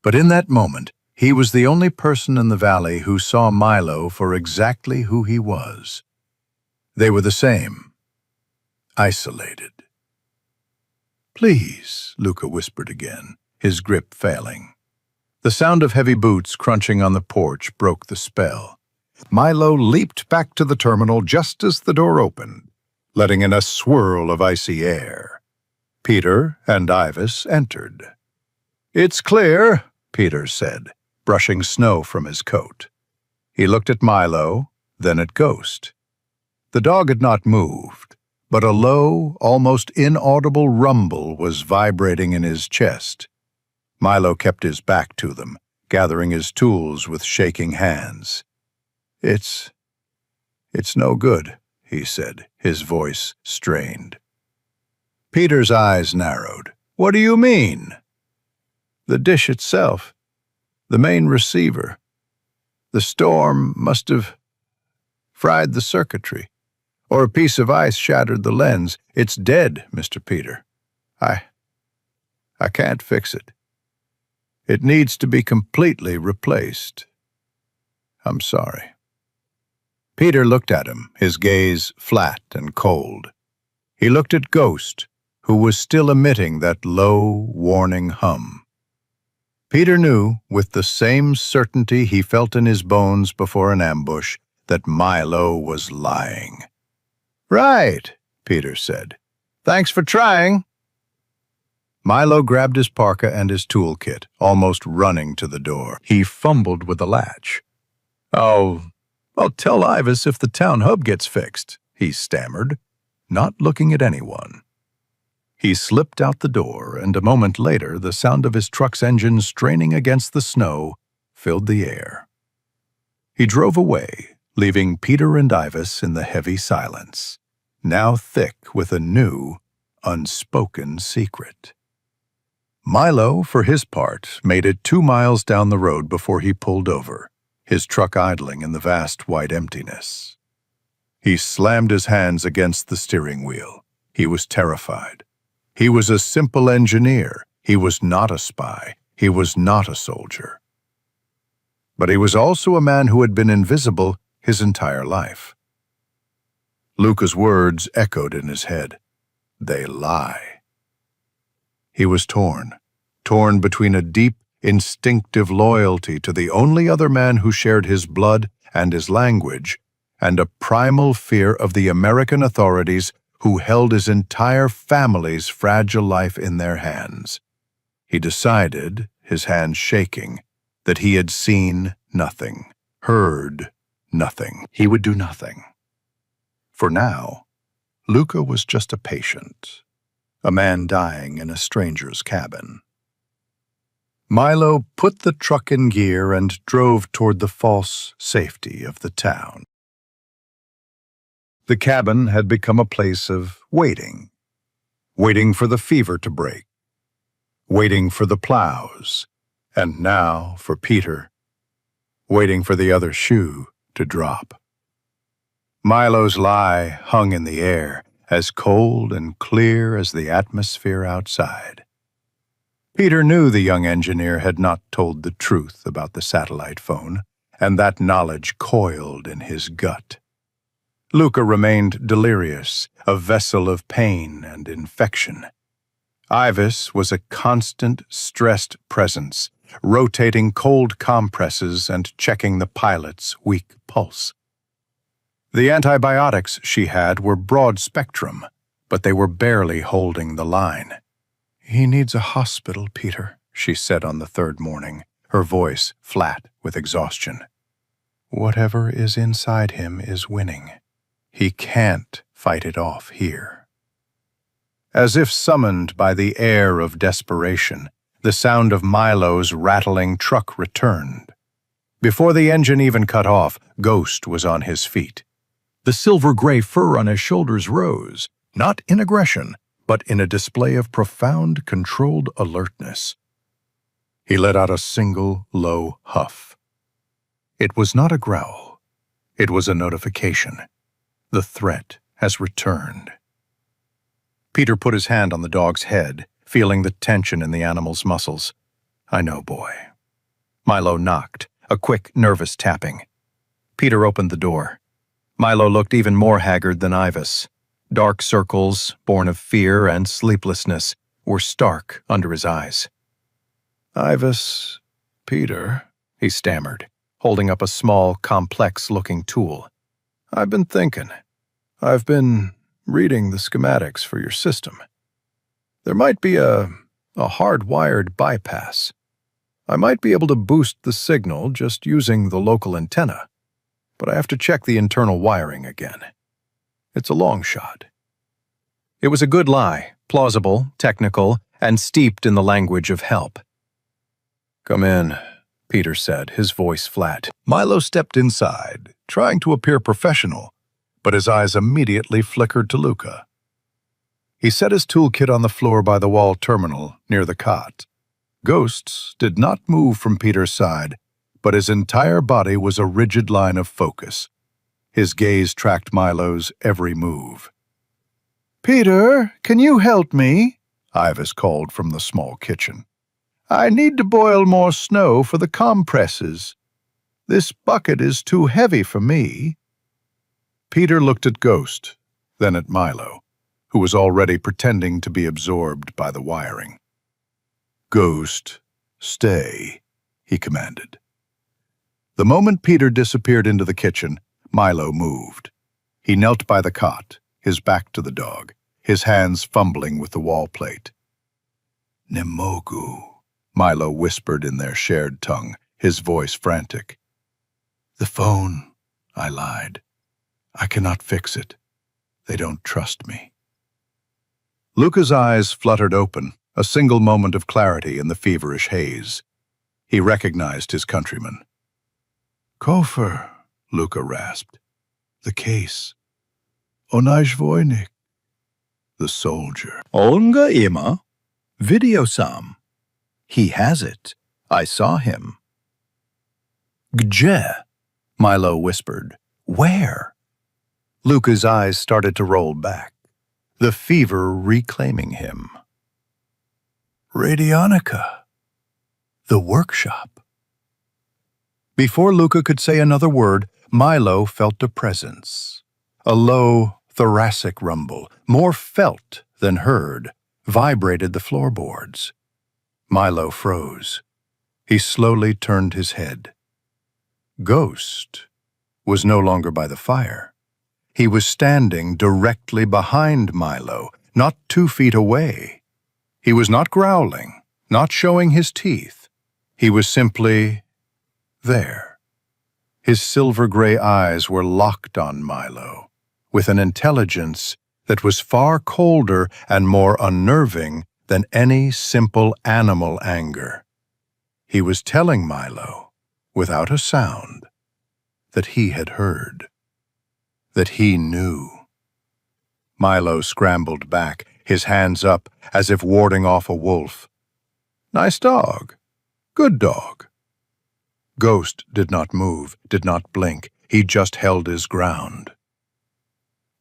But in that moment, he was the only person in the valley who saw Milo for exactly who he was. They were the same, isolated. "Please," Luca whispered again, his grip failing. The sound of heavy boots crunching on the porch broke the spell. Milo leaped back to the terminal just as the door opened, letting in a swirl of icy air. Peter and Ivis entered. "It's clear," Peter said, brushing snow from his coat. He looked at Milo, then at Ghost. The dog had not moved, but a low, almost inaudible rumble was vibrating in his chest. Milo kept his back to them, gathering his tools with shaking hands. It's no good," he said, his voice strained. Peter's eyes narrowed. "What do you mean?" "The dish itself, the main receiver. The storm must have fried the circuitry, or a piece of ice shattered the lens. It's dead, Mr. Peter. I can't fix it. It needs to be completely replaced. I'm sorry." Peter looked at him, his gaze flat and cold. He looked at Ghost, who was still emitting that low, warning hum. Peter knew, with the same certainty he felt in his bones before an ambush, that Milo was lying. "Right," Peter said. "Thanks for trying." Milo grabbed his parka and his toolkit, almost running to the door. He fumbled with the latch. I'll tell Ivis if the town hub gets fixed," he stammered, not looking at anyone. He slipped out the door, and a moment later the sound of his truck's engine straining against the snow filled the air. He drove away, leaving Peter and Ivis in the heavy silence, now thick with a new, unspoken secret. Milo, for his part, made it 2 miles down the road before he pulled over, his truck idling in the vast white emptiness. He slammed his hands against the steering wheel. He was terrified. He was a simple engineer. He was not a spy. He was not a soldier. But he was also a man who had been invisible his entire life. Luca's words echoed in his head. They lie. He was torn between a deep, instinctive loyalty to the only other man who shared his blood and his language, and a primal fear of the American authorities who held his entire family's fragile life in their hands. He decided, his hands shaking, that he had seen nothing, heard nothing. He would do nothing. For now, Luca was just a patient, a man dying in a stranger's cabin. Milo put the truck in gear and drove toward the false safety of the town. The cabin had become a place of waiting for the fever to break, waiting for the plows, and now for Peter, waiting for the other shoe to drop. Milo's lie hung in the air, as cold and clear as the atmosphere outside. Peter knew the young engineer had not told the truth about the satellite phone, and that knowledge coiled in his gut. Luca remained delirious, a vessel of pain and infection. Ivis was a constant, stressed presence, rotating cold compresses and checking the pilot's weak pulse. The antibiotics she had were broad spectrum, but they were barely holding the line. "He needs a hospital, Peter," she said on the third morning, her voice flat with exhaustion. "Whatever is inside him is winning. He can't fight it off here." As if summoned by the air of desperation, the sound of Milo's rattling truck returned. Before the engine even cut off, Ghost was on his feet. The silver-gray fur on his shoulders rose, not in aggression, but in a display of profound, controlled alertness. He let out a single, low huff. It was not a growl. It was a notification. The threat has returned. Peter put his hand on the dog's head, feeling the tension in the animal's muscles. "I know, boy." Milo knocked, a quick, nervous tapping. Peter opened the door. Milo looked even more haggard than Ivis. Dark circles, born of fear and sleeplessness, were stark under his eyes. "Ivis, Peter," he stammered, holding up a small, complex-looking tool. "I've been thinking. I've been reading the schematics for your system. There might be a hard-wired bypass. I might be able to boost the signal just using the local antenna, but I have to check the internal wiring again. It's a long shot." It was a good lie, plausible, technical, and steeped in the language of help. "Come in," Peter said, his voice flat. Milo stepped inside, trying to appear professional, but his eyes immediately flickered to Luca. He set his toolkit on the floor by the wall terminal near the cot. Ghosts did not move from Peter's side, but his entire body was a rigid line of focus. His gaze tracked Milo's every move. "Peter, can you help me?" Ivis called from the small kitchen. "I need to boil more snow for the compresses. This bucket is too heavy for me." Peter looked at Ghost, then at Milo, who was already pretending to be absorbed by the wiring. "Ghost, stay," he commanded. The moment Peter disappeared into the kitchen, Milo moved. He knelt by the cot, his back to the dog, his hands fumbling with the wall plate. "Nemogu," Milo whispered in their shared tongue, his voice frantic. "The phone," I lied. "I cannot fix it. They don't trust me." Luca's eyes fluttered open, a single moment of clarity in the feverish haze. He recognized his countryman. "Kofer," Luca rasped. "The case. Onaj Vojnik." The soldier. "Olga ima? Video sam. He has it. I saw him." "Gdzie?" Milo whispered. "Where?" Luca's eyes started to roll back, the fever reclaiming him. "Radionica. The workshop." Before Luca could say another word, Milo felt a presence. A low, thoracic rumble, more felt than heard, vibrated the floorboards. Milo froze. He slowly turned his head. Ghost was no longer by the fire. He was standing directly behind Milo, not 2 feet away. He was not growling, not showing his teeth. He was simply there. His silver-gray eyes were locked on Milo, with an intelligence that was far colder and more unnerving than any simple animal anger. He was telling Milo, without a sound, that he had heard, that he knew. Milo scrambled back, his hands up, as if warding off a wolf. "Nice dog. Good dog." Ghost did not move, did not blink. He just held his ground.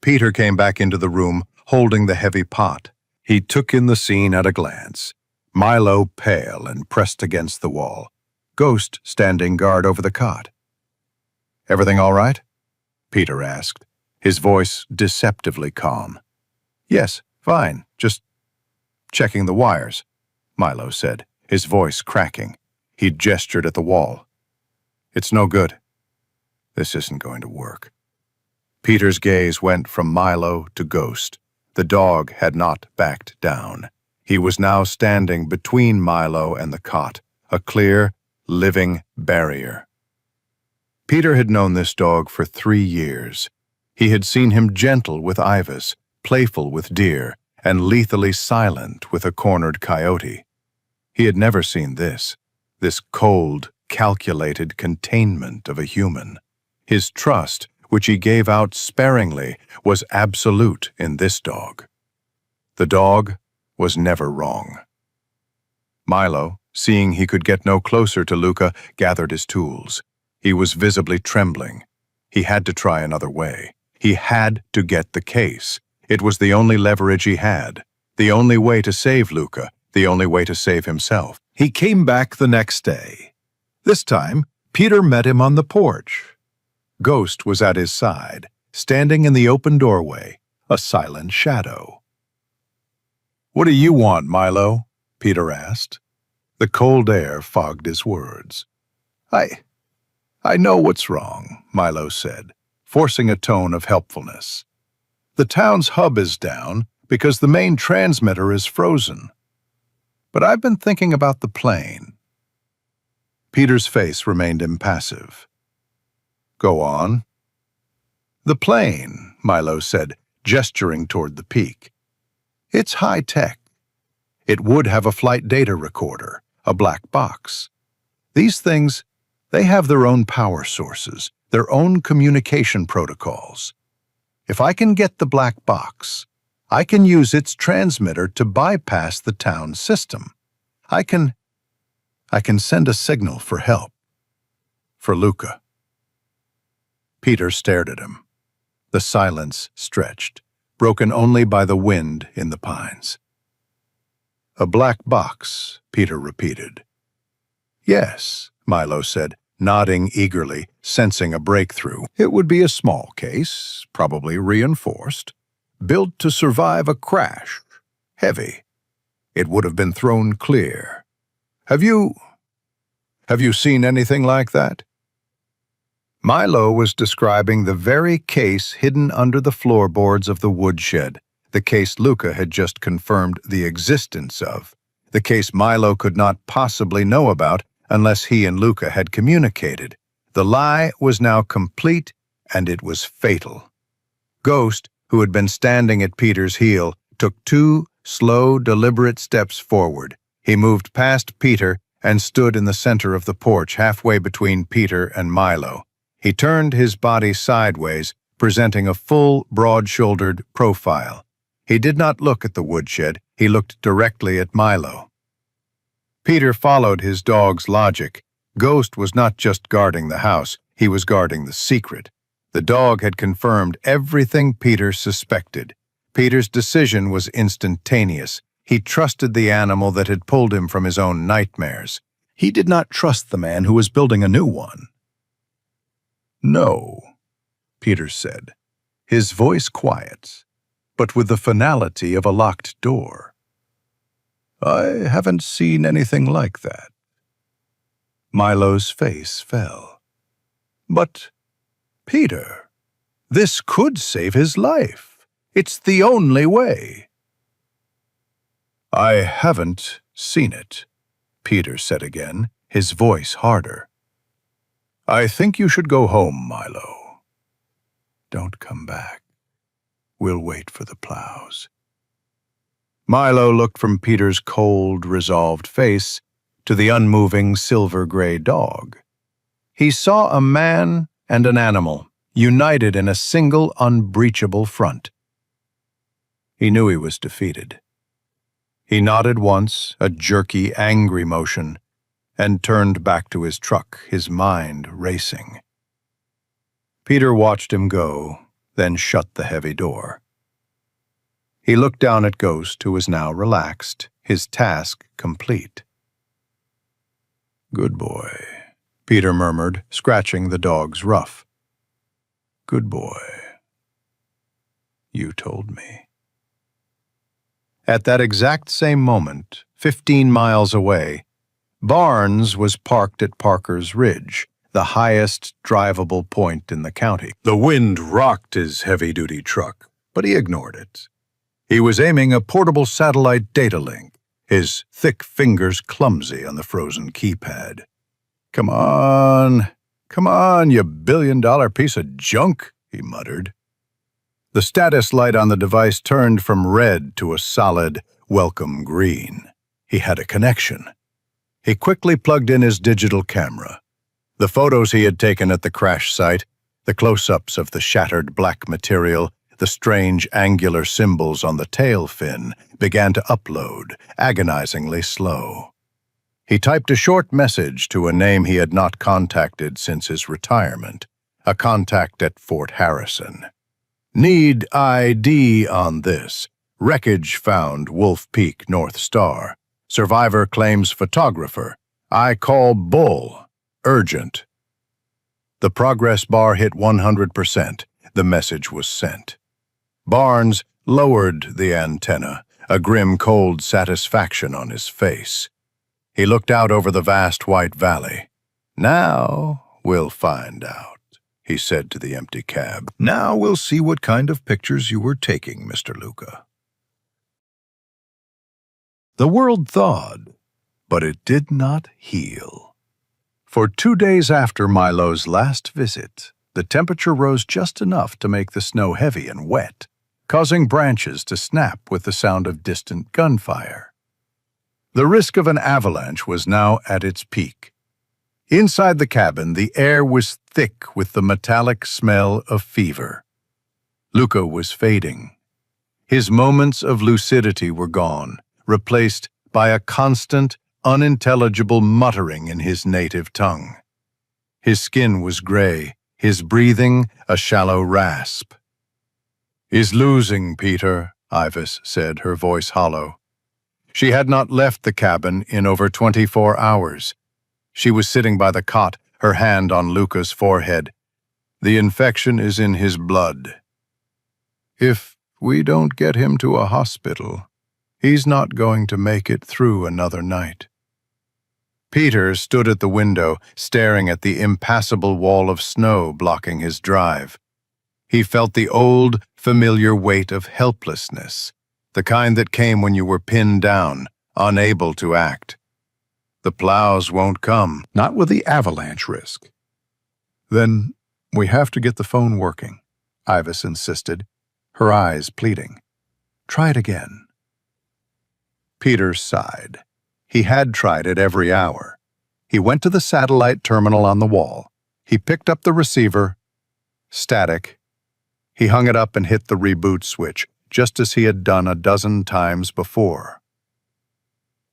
Peter came back into the room, holding the heavy pot. He took in the scene at a glance. Milo pale and pressed against the wall. Ghost standing guard over the cot. "Everything all right?" Peter asked, his voice deceptively calm. "Yes, fine, just checking the wires," Milo said, his voice cracking. He gestured at the wall. "It's no good. This isn't going to work." Peter's gaze went from Milo to Ghost. The dog had not backed down. He was now standing between Milo and the cot, a clear, living barrier. Peter had known this dog for 3 years. He had seen him gentle with Ivis, playful with deer, and lethally silent with a cornered coyote. He had never seen this cold, calculated containment of a human. His trust, which he gave out sparingly, was absolute in this dog. The dog was never wrong. Milo, seeing he could get no closer to Luca, gathered his tools. He was visibly trembling. He had to try another way. He had to get the case. It was the only leverage he had, the only way to save Luca, the only way to save himself. He came back the next day. This time, Peter met him on the porch. Ghost was at his side, standing in the open doorway, a silent shadow. "What do you want, Milo?" Peter asked. The cold air fogged his words. I know what's wrong," Milo said, forcing a tone of helpfulness. "The town's hub is down because the main transmitter is frozen. But I've been thinking about the plane." Peter's face remained impassive. "Go on." "The plane," Milo said, gesturing toward the peak. "It's high-tech. It would have a flight data recorder, a black box. These things, they have their own power sources, their own communication protocols. If I can get the black box, I can use its transmitter to bypass the town system. I can send a signal for help. For Luca." Peter stared at him. The silence stretched, broken only by the wind in the pines. "A black box," Peter repeated. "Yes," Milo said, nodding eagerly, sensing a breakthrough. "It would be a small case, probably reinforced, built to survive a crash. Heavy. It would have been thrown clear. Have you seen anything like that?" Milo was describing the very case hidden under the floorboards of the woodshed, the case Luca had just confirmed the existence of, the case Milo could not possibly know about unless he and Luca had communicated. The lie was now complete, and it was fatal. Ghost, who had been standing at Peter's heel, took 2 slow, deliberate steps forward. He moved past Peter and stood in the center of the porch, halfway between Peter and Milo. He turned his body sideways, presenting a full, broad-shouldered profile. He did not look at the woodshed, he looked directly at Milo. Peter followed his dog's logic. Ghost was not just guarding the house, he was guarding the secret. The dog had confirmed everything Peter suspected. Peter's decision was instantaneous. He trusted the animal that had pulled him from his own nightmares. He did not trust the man who was building a new one. "No," Peter said, his voice quiet, but with the finality of a locked door. "I haven't seen anything like that." Milo's face fell. "But, Peter, this could save his life. It's the only way." "I haven't seen it," Peter said again, his voice harder. "I think you should go home, Milo. Don't come back. We'll wait for the plows." Milo looked from Peter's cold, resolved face to the unmoving silver-gray dog. He saw a man and an animal, united in a single unbreachable front. He knew he was defeated. He nodded once, a jerky, angry motion, and turned back to his truck, his mind racing. Peter watched him go, then shut the heavy door. He looked down at Ghost, who was now relaxed, his task complete. "Good boy," Peter murmured, scratching the dog's ruff. "Good boy. You told me." At that exact same moment, 15 miles away, Barnes was parked at Parker's Ridge, the highest drivable point in the county. The wind rocked his heavy-duty truck, but he ignored it. He was aiming a portable satellite data link, his thick fingers clumsy on the frozen keypad. Come on, you billion-dollar piece of junk," he muttered. The status light on the device turned from red to a solid, welcome green. He had a connection. He quickly plugged in his digital camera. The photos he had taken at the crash site, the close-ups of the shattered black material, the strange angular symbols on the tail fin, began to upload, agonizingly slow. He typed a short message to a name he had not contacted since his retirement, a contact at Fort Harrison. "Need ID on this. Wreckage found Wolf Peak North Star. Survivor claims photographer. I call Bull. Urgent." The progress bar hit 100%. The message was sent. Barnes lowered the antenna, a grim, cold satisfaction on his face. He looked out over the vast white valley. "Now we'll find out," he said to the empty cab. "Now we'll see what kind of pictures you were taking, Mr. Luca." The world thawed, but it did not heal. For 2 days after Milo's last visit, the temperature rose just enough to make the snow heavy and wet, causing branches to snap with the sound of distant gunfire. The risk of an avalanche was now at its peak. Inside the cabin, the air was thick with the metallic smell of fever. Luca was fading. His moments of lucidity were gone, replaced by a constant, unintelligible muttering in his native tongue. His skin was gray, his breathing a shallow rasp. "He's losing, Peter," Ivis said, her voice hollow. She had not left the cabin in over 24 hours. She was sitting by the cot, her hand on Luca's forehead. "The infection is in his blood. If we don't get him to a hospital, he's not going to make it through another night." Peter stood at the window, staring at the impassable wall of snow blocking his drive. He felt the old, familiar weight of helplessness, the kind that came when you were pinned down, unable to act. The plows won't come, not with the avalanche risk. "Then we have to get the phone working," Ivis insisted, her eyes pleading. "Try it again." Peter sighed. He had tried it every hour. He went to the satellite terminal on the wall. He picked up the receiver. Static. He hung it up and hit the reboot switch, just as he had done a dozen times before.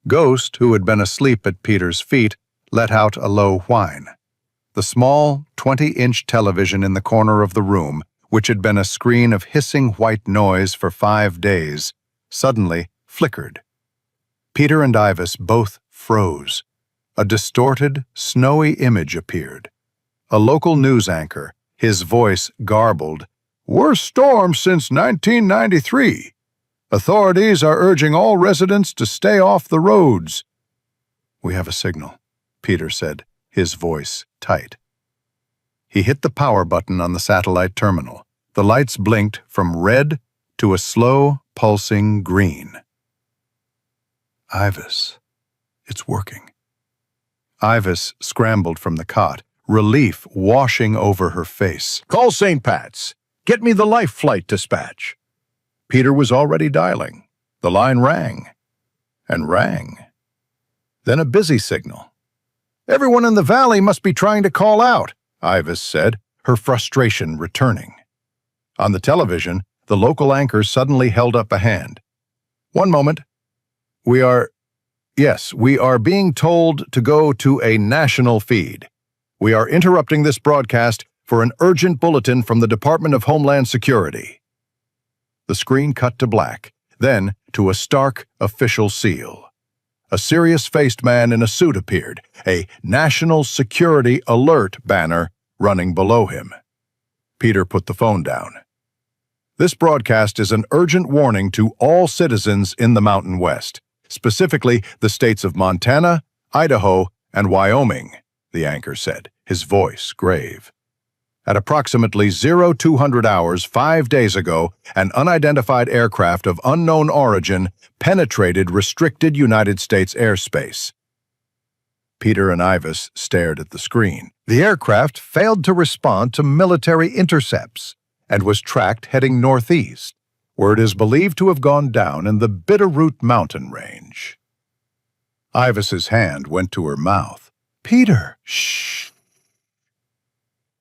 Ghost, who had been asleep at Peter's feet, let out a low whine. The small, 20-inch television in the corner of the room, which had been a screen of hissing white noise for 5 days, suddenly flickered. Peter and Ivis both froze. A distorted, snowy image appeared. A local news anchor, his voice garbled, "Worst storm since 1993. Authorities are urging all residents to stay off the roads." "We have a signal," Peter said, his voice tight. He hit the power button on the satellite terminal. The lights blinked from red to a slow, pulsing green. "Ivis, it's working." Ivis scrambled from the cot, relief washing over her face. "Call St. Pat's. Get me the life flight dispatch." Peter was already dialing. The line rang and rang. Then a busy signal. "Everyone in the valley must be trying to call out," Ivis said, her frustration returning. On the television, the local anchor suddenly held up a hand. "One moment. We are being told to go to a national feed. We are interrupting this broadcast for an urgent bulletin from the Department of Homeland Security." The screen cut to black, then to a stark official seal. A serious-faced man in a suit appeared, a National Security Alert banner running below him. Peter put the phone down. "This broadcast is an urgent warning to all citizens in the Mountain West, specifically the states of Montana, Idaho, and Wyoming," the anchor said, his voice grave. "At approximately 0200 hours 5 days ago, an unidentified aircraft of unknown origin penetrated restricted United States airspace." Peter and Ivis stared at the screen. The aircraft failed to respond to military intercepts and was tracked heading northeast, where it is believed to have gone down in the Bitterroot mountain range. Ivis's hand went to her mouth. "Peter, shh."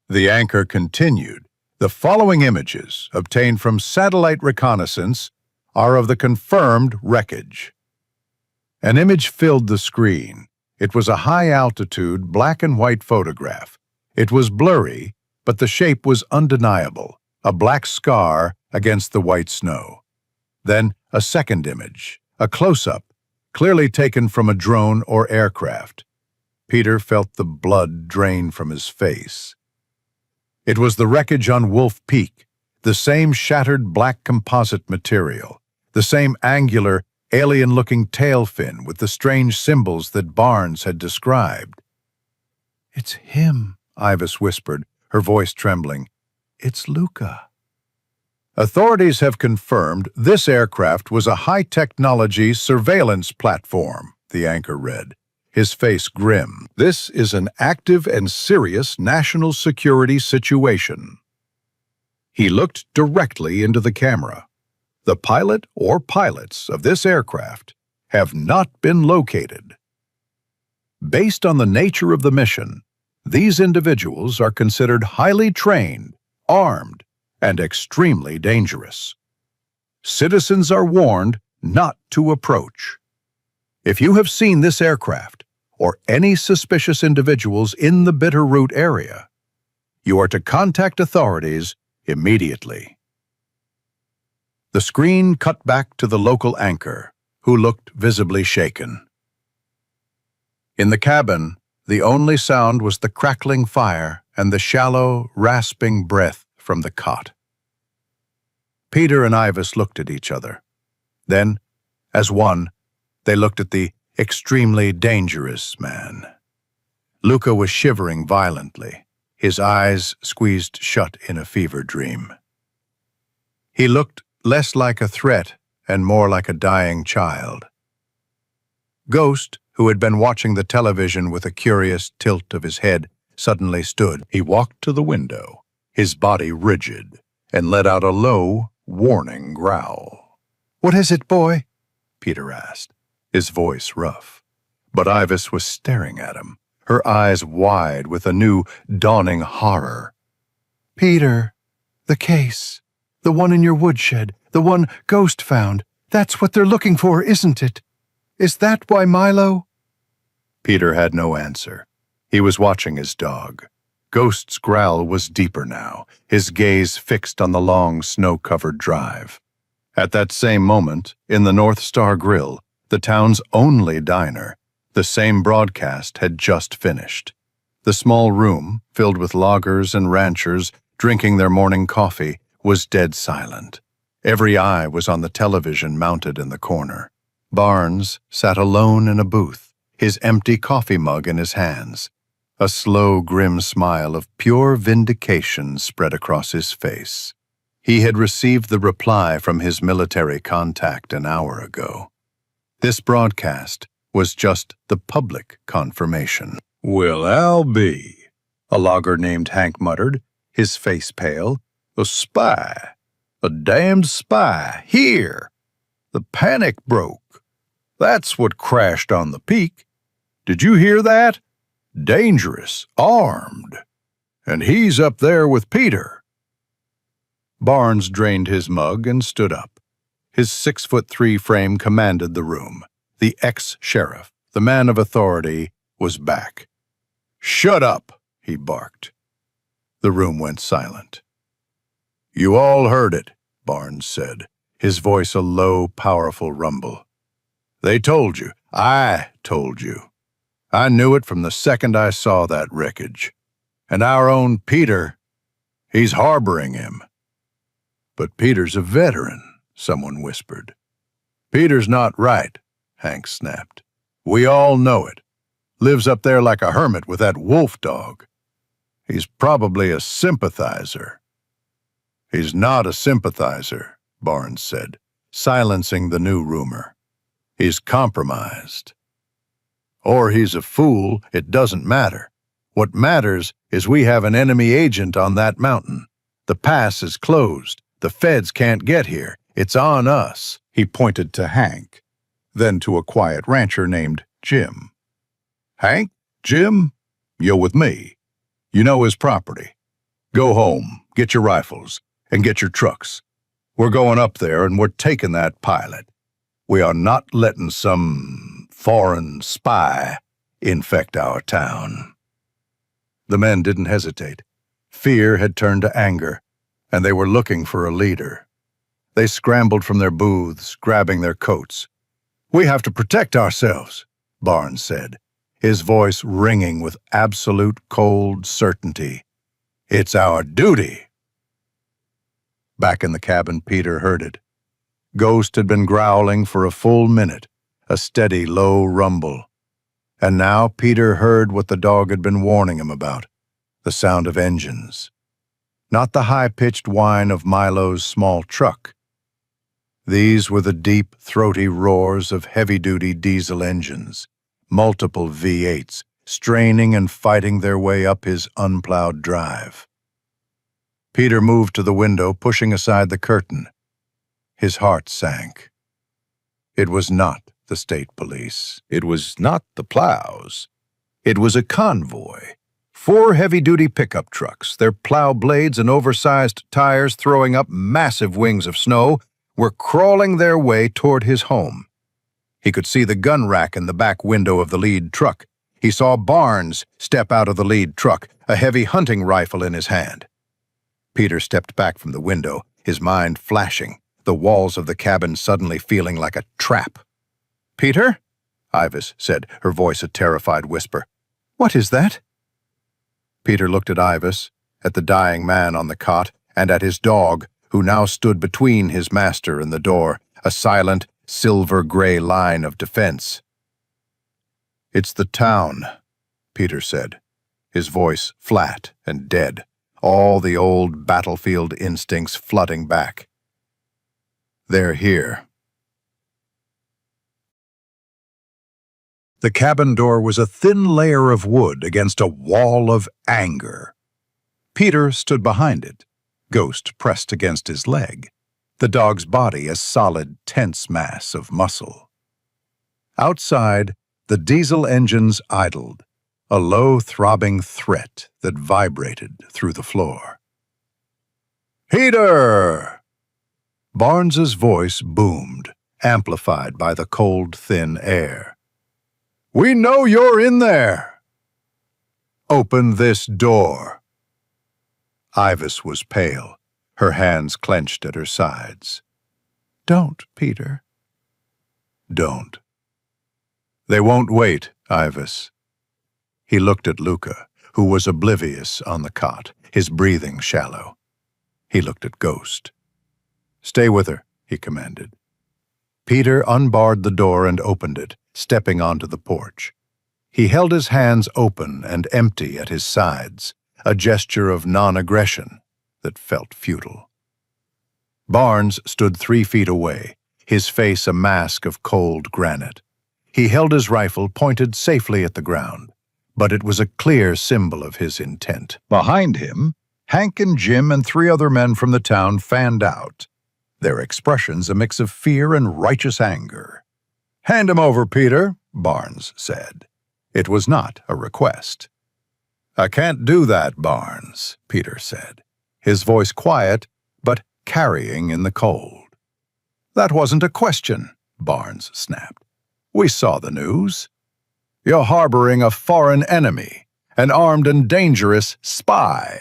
The anchor continued. "The following images, obtained from satellite reconnaissance, are of the confirmed wreckage." An image filled the screen. It was a high-altitude, black-and-white photograph. It was blurry, but the shape was undeniable, a black scar against the white snow. Then a second image, a close-up, clearly taken from a drone or aircraft. Peter felt the blood drain from his face. It was the wreckage on Wolf Peak, the same shattered black composite material, the same angular, alien-looking tail fin with the strange symbols that Barnes had described. "It's him," Ivis whispered, her voice trembling. "It's Luca." "Authorities have confirmed this aircraft was a high-technology surveillance platform," the anchor read, his face grim. "This is an active and serious national security situation." He looked directly into the camera. "The pilot or pilots of this aircraft have not been located. Based on the nature of the mission, these individuals are considered highly trained, armed, and extremely dangerous. Citizens are warned not to approach. If you have seen this aircraft or any suspicious individuals in the Bitterroot area, you are to contact authorities immediately." The screen cut back to the local anchor, who looked visibly shaken. In the cabin, the only sound was the crackling fire and the shallow, rasping breath from the cot. Peter and Ivis looked at each other. Then, as one, they looked at the extremely dangerous man. Luca was shivering violently, his eyes squeezed shut in a fever dream. He looked less like a threat and more like a dying child. Ghost, who had been watching the television with a curious tilt of his head, suddenly stood. He walked to the window, his body rigid, and let out a low, warning growl. "What is it, boy?" Peter asked. his voice rough. But Ivis was staring at him, her eyes wide with a new, dawning horror. "Peter, the case, the one in your woodshed, the one Ghost found, that's what they're looking for, isn't it? Is that why Milo—" Peter had no answer. He was watching his dog. Ghost's growl was deeper now, his gaze fixed on the long, snow-covered drive. At that same moment, in the North Star Grill, the town's only diner, the same broadcast had just finished. The small room, filled with loggers and ranchers drinking their morning coffee, was dead silent. Every eye was on the television mounted in the corner. Barnes sat alone in a booth, his empty coffee mug in his hands. A slow, grim smile of pure vindication spread across his face. He had received the reply from his military contact an hour ago. This broadcast was just the public confirmation. "Well, I'll be," a logger named Hank muttered, his face pale. "A spy. A damned spy. Here. The panic broke. That's what crashed on the peak. Did you hear that? Dangerous. Armed. And he's up there with Peter." Barnes drained his mug and stood up. His 6'3" frame commanded the room. The ex-sheriff, the man of authority, was back. "Shut up," he barked. The room went silent. "You all heard it," Barnes said, his voice a low, powerful rumble. "They told you. I told you. I knew it from the second I saw that wreckage. And our own Peter, he's harboring him." "But Peter's a veteran," someone whispered. "Peter's not right," Hank snapped. "We all know it. Lives up there like a hermit with that wolf dog. He's probably a sympathizer." "He's not a sympathizer," Barnes said, silencing the new rumor. "He's compromised. Or he's a fool, it doesn't matter. What matters is we have an enemy agent on that mountain. The pass is closed. The feds can't get here. It's on us." He pointed to Hank, then to a quiet rancher named Jim. "Hank, Jim, you're with me. You know his property. Go home, get your rifles, and get your trucks. We're going up there and we're taking that pilot. We are not letting some foreign spy infect our town." The men didn't hesitate. Fear had turned to anger, and they were looking for a leader. They scrambled from their booths, grabbing their coats. "We have to protect ourselves," Barnes said, his voice ringing with absolute cold certainty. "It's our duty." Back in the cabin, Peter heard it. Ghost had been growling for a full minute, a steady, low rumble. And now Peter heard what the dog had been warning him about, the sound of engines. Not the high-pitched whine of Milo's small truck. These were the deep, throaty roars of heavy-duty diesel engines, multiple V8s, straining and fighting their way up his unplowed drive. Peter moved to the window, pushing aside the curtain. His heart sank. It was not the state police. It was not the plows. It was a convoy. 4 heavy-duty pickup trucks, their plow blades and oversized tires throwing up massive wings of snow, were crawling their way toward his home. He could see the gun rack in the back window of the lead truck. He saw Barnes step out of the lead truck, a heavy hunting rifle in his hand. Peter stepped back from the window, his mind flashing, the walls of the cabin suddenly feeling like a trap. "Peter?" Ivis said, her voice a terrified whisper. "What is that?" Peter looked at Ivis, at the dying man on the cot, and at his dog, who now stood between his master and the door, a silent, silver-gray line of defense. "It's the town," Peter said, his voice flat and dead, all the old battlefield instincts flooding back. "They're here." The cabin door was a thin layer of wood against a wall of anger. Peter stood behind it, Ghost pressed against his leg, the dog's body a solid, tense mass of muscle. Outside, the diesel engines idled, a low throbbing threat that vibrated through the floor. "Peter!" Barnes's voice boomed, amplified by the cold, thin air. "We know you're in there! Open this door!" Ivis was pale, her hands clenched at her sides. "Don't, Peter." "Don't." "They won't wait, Ivis." He looked at Luca, who was oblivious on the cot, his breathing shallow. He looked at Ghost. "Stay with her," he commanded. Peter unbarred the door and opened it, stepping onto the porch. He held his hands open and empty at his sides, a gesture of non-aggression that felt futile. Barnes stood 3 feet away, his face a mask of cold granite. He held his rifle pointed safely at the ground, but it was a clear symbol of his intent. Behind him, Hank and Jim and 3 other men from the town fanned out, their expressions a mix of fear and righteous anger. "Hand him over, Peter," Barnes said. It was not a request. "I can't do that, Barnes," Peter said, his voice quiet but carrying in the cold. "That wasn't a question," Barnes snapped. "We saw the news. You're harboring a foreign enemy, an armed and dangerous spy."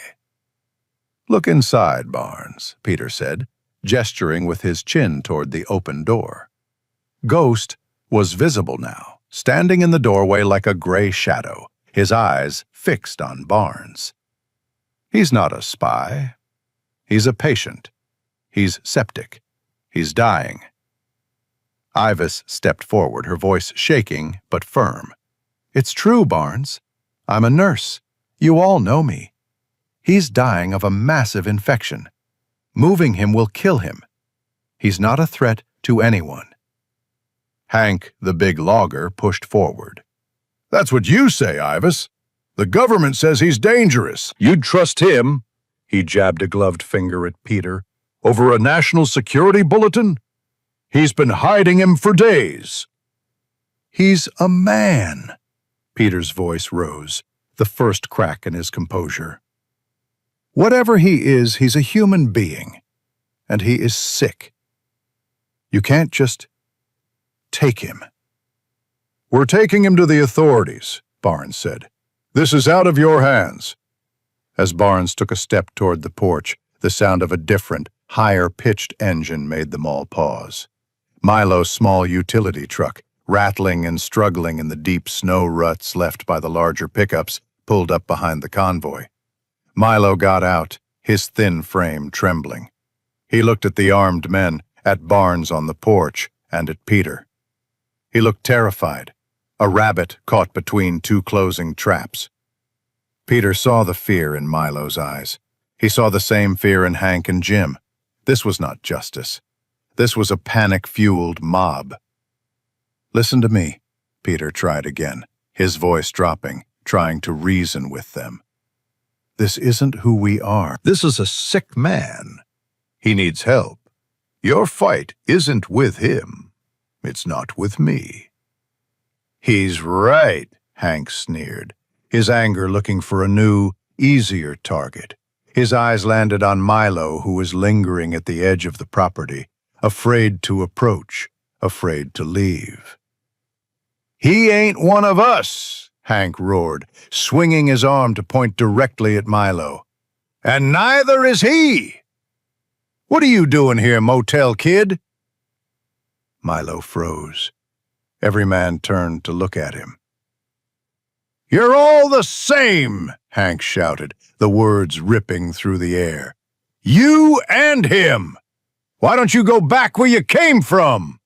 "Look inside, Barnes," Peter said, gesturing with his chin toward the open door. Ghost was visible now, standing in the doorway like a gray shadow, his eyes fixed on Barnes. "He's not a spy. He's a patient. He's septic. He's dying." Ivis stepped forward, her voice shaking but firm. "It's true, Barnes. I'm a nurse. You all know me. He's dying of a massive infection. Moving him will kill him. He's not a threat to anyone." Hank, the big logger, pushed forward. "That's what you say, Ivis. The government says he's dangerous. You'd trust him," he jabbed a gloved finger at Peter, "over a national security bulletin? He's been hiding him for days." "He's a man." Peter's voice rose, the first crack in his composure. "Whatever he is, he's a human being, and he is sick. You can't just take him." "We're taking him to the authorities," Barnes said. "This is out of your hands." As Barnes took a step toward the porch, the sound of a different, higher-pitched engine made them all pause. Milo's small utility truck, rattling and struggling in the deep snow ruts left by the larger pickups, pulled up behind the convoy. Milo got out, his thin frame trembling. He looked at the armed men, at Barnes on the porch, and at Peter. He looked terrified, a rabbit caught between 2 closing traps. Peter saw the fear in Milo's eyes. He saw the same fear in Hank and Jim. This was not justice. This was a panic-fueled mob. "Listen to me," Peter tried again, his voice dropping, trying to reason with them. "This isn't who we are. This is a sick man. He needs help. Your fight isn't with him. It's not with me." "He's right," Hank sneered, his anger looking for a new, easier target. His eyes landed on Milo, who was lingering at the edge of the property, afraid to approach, afraid to leave. "He ain't one of us," Hank roared, swinging his arm to point directly at Milo. "And neither is he! What are you doing here, motel kid?" Milo froze. Every man turned to look at him. "You're all the same," Hank shouted, the words ripping through the air. "You and him! Why don't you go back where you came from?"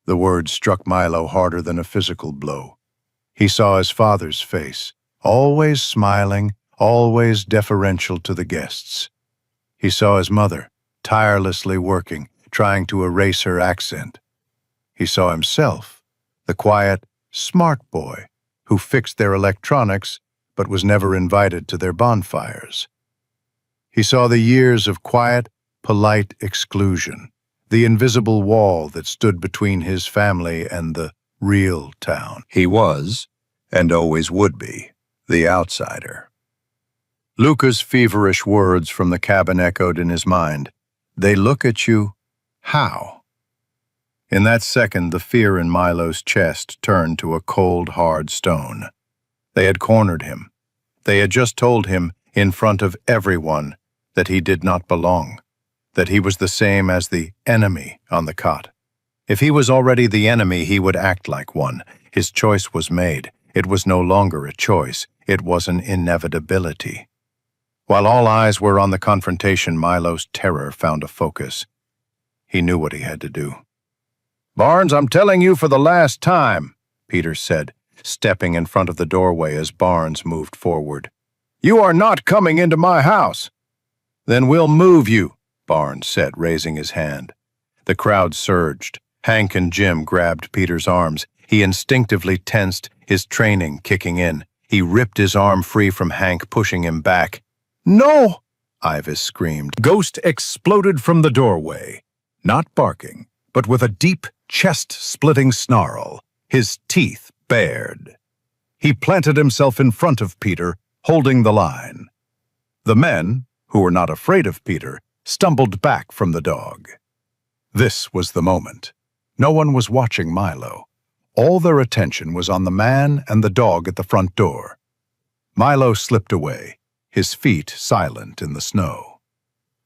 The words struck Milo harder than a physical blow. He saw his father's face, always smiling, always deferential to the guests. He saw his mother, tirelessly working, trying to erase her accent. He saw himself, the quiet, smart boy who fixed their electronics but was never invited to their bonfires. He saw the years of quiet, polite exclusion, the invisible wall that stood between his family and the real town. He was, and always would be, the outsider. Luca's feverish words from the cabin echoed in his mind. They look at you, how? In that second, the fear in Milo's chest turned to a cold, hard stone. They had cornered him. They had just told him, in front of everyone, that he did not belong, that he was the same as the enemy on the cot. If he was already the enemy, he would act like one. His choice was made. It was no longer a choice. It was an inevitability. While all eyes were on the confrontation, Milo's terror found a focus. He knew what he had to do. "Barnes, I'm telling you for the last time," Peter said, stepping in front of the doorway as Barnes moved forward. "You are not coming into my house." "Then we'll move you," Barnes said, raising his hand. The crowd surged. Hank and Jim grabbed Peter's arms. He instinctively tensed, his training kicking in. He ripped his arm free from Hank, pushing him back. "No!" Ivis screamed. Ghost exploded from the doorway, not barking, but with a deep, chest-splitting snarl, his teeth bared. He planted himself in front of Peter, holding the line. The men, who were not afraid of Peter, stumbled back from the dog. This was the moment. No one was watching Milo. All their attention was on the man and the dog at the front door. Milo slipped away, his feet silent in the snow.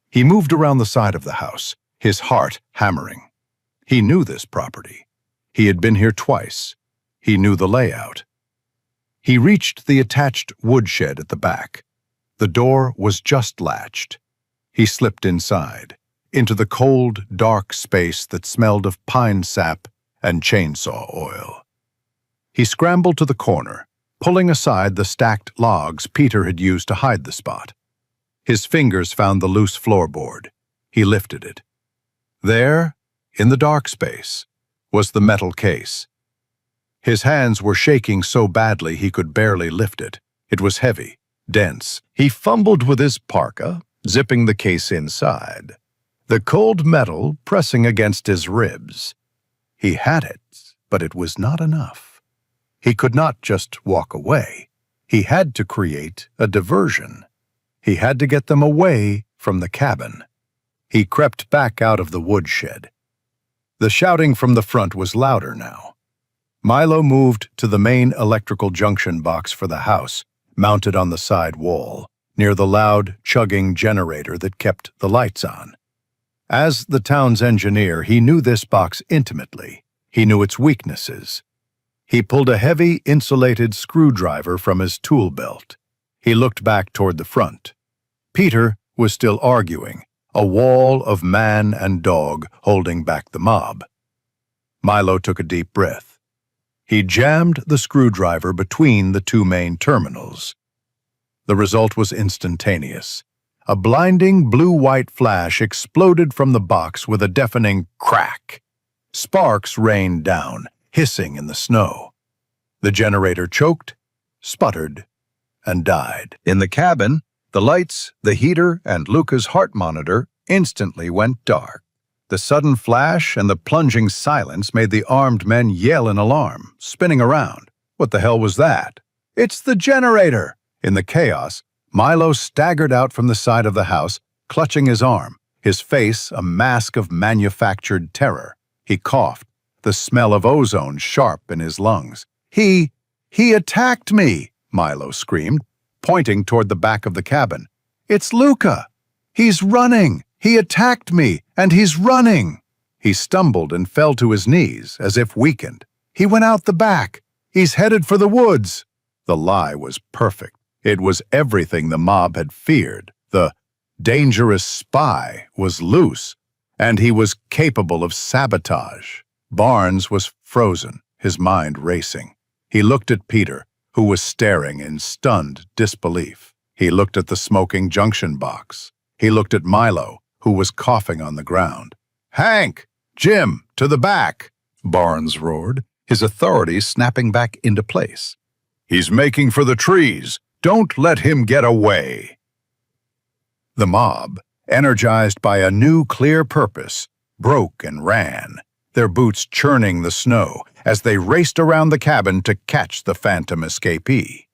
He moved around the side of the house, his heart hammering. He knew this property. He had been here twice. He knew the layout. He reached the attached woodshed at the back. The door was just latched. He slipped inside, into the cold, dark space that smelled of pine sap and chainsaw oil. He scrambled to the corner, pulling aside the stacked logs Peter had used to hide the spot. His fingers found the loose floorboard. He lifted it. There, in the dark space, was the metal case. His hands were shaking so badly he could barely lift it. It was heavy, dense. He fumbled with his parka, zipping the case inside, the cold metal pressing against his ribs. He had it, but it was not enough. He could not just walk away. He had to create a diversion. He had to get them away from the cabin. He crept back out of the woodshed. The shouting from the front was louder now. Milo moved to the main electrical junction box for the house, mounted on the side wall, near the loud, chugging generator that kept the lights on. As the town's engineer, he knew this box intimately. He knew its weaknesses. He pulled a heavy, insulated screwdriver from his tool belt. He looked back toward the front. Peter was still arguing, a wall of man and dog holding back the mob. Milo took a deep breath. He jammed the screwdriver between the two main terminals. The result was instantaneous. A blinding blue-white flash exploded from the box with a deafening crack. Sparks rained down, hissing in the snow. The generator choked, sputtered, and died. In the cabin, the lights, the heater, and Luca's heart monitor instantly went dark. The sudden flash and the plunging silence made the armed men yell in alarm, spinning around. What the hell was that? "It's the generator!" In the chaos, Milo staggered out from the side of the house, clutching his arm, his face a mask of manufactured terror. He coughed, the smell of ozone sharp in his lungs. He attacked me!" Milo screamed, pointing toward the back of the cabin. "It's Luca! He's running! He attacked me, and he's running!" He stumbled and fell to his knees, as if weakened. "He went out the back! He's headed for the woods!" The lie was perfect. It was everything the mob had feared. The dangerous spy was loose, and he was capable of sabotage. Barnes was frozen, his mind racing. He looked at Peter, who was staring in stunned disbelief. He looked at the smoking junction box. He looked at Milo, who was coughing on the ground. "Hank! Jim! To the back!" Barnes roared, his authority snapping back into place. "He's making for the trees! Don't let him get away!" The mob, energized by a new clear purpose, broke and ran, their boots churning the snow as they raced around the cabin to catch the phantom escapee.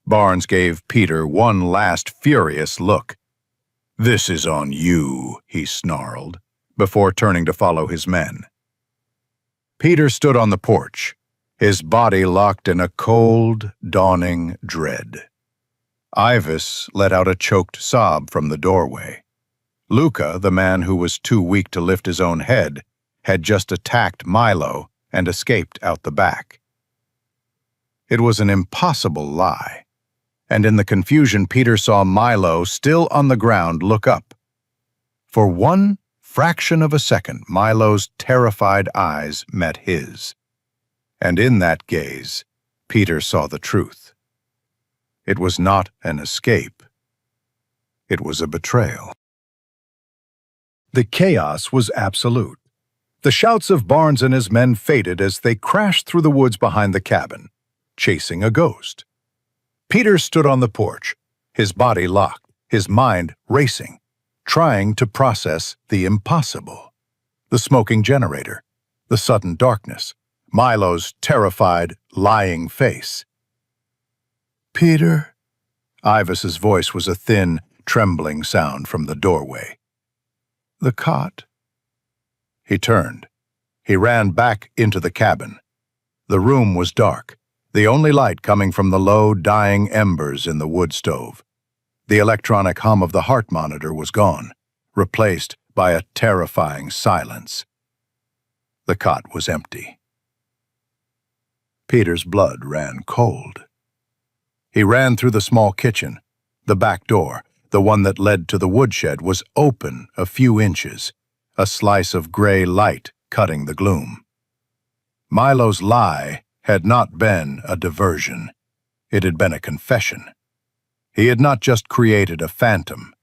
Barnes gave Peter one last furious look. "This is on you," he snarled, before turning to follow his men. Peter stood on the porch, his body locked in a cold, dawning dread. Ivis let out a choked sob from the doorway. Luca, the man who was too weak to lift his own head, had just attacked Milo and escaped out the back. It was an impossible lie, and in the confusion Peter saw Milo, still on the ground, look up. For one fraction of a second, Milo's terrified eyes met his. And in that gaze, Peter saw the truth. It was not an escape. It was a betrayal. The chaos was absolute. The shouts of Barnes and his men faded as they crashed through the woods behind the cabin, chasing a ghost. Peter stood on the porch, his body locked, his mind racing, trying to process the impossible. The smoking generator, the sudden darkness, Milo's terrified, lying face. "Peter?" Ivis's voice was a thin, trembling sound from the doorway. "The cot." He turned. He ran back into the cabin. The room was dark, the only light coming from the low, dying embers in the wood stove. The electronic hum of the heart monitor was gone, replaced by a terrifying silence. The cot was empty. Peter's blood ran cold. He ran through the small kitchen. The back door, the one that led to the woodshed, was open a few inches, a slice of gray light cutting the gloom. Milo's lie had not been a diversion. It had been a confession. He had not just created a phantom.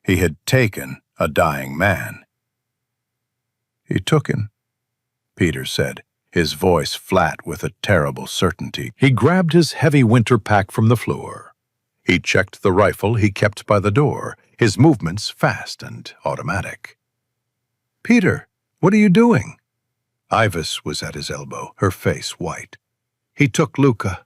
He had taken a dying man. "He took him," Peter said, his voice flat with a terrible certainty. He grabbed his heavy winter pack from the floor. He checked the rifle he kept by the door, his movements fast and automatic. "Peter, what are you doing?" Ivis was at his elbow, her face white. "He took Luca."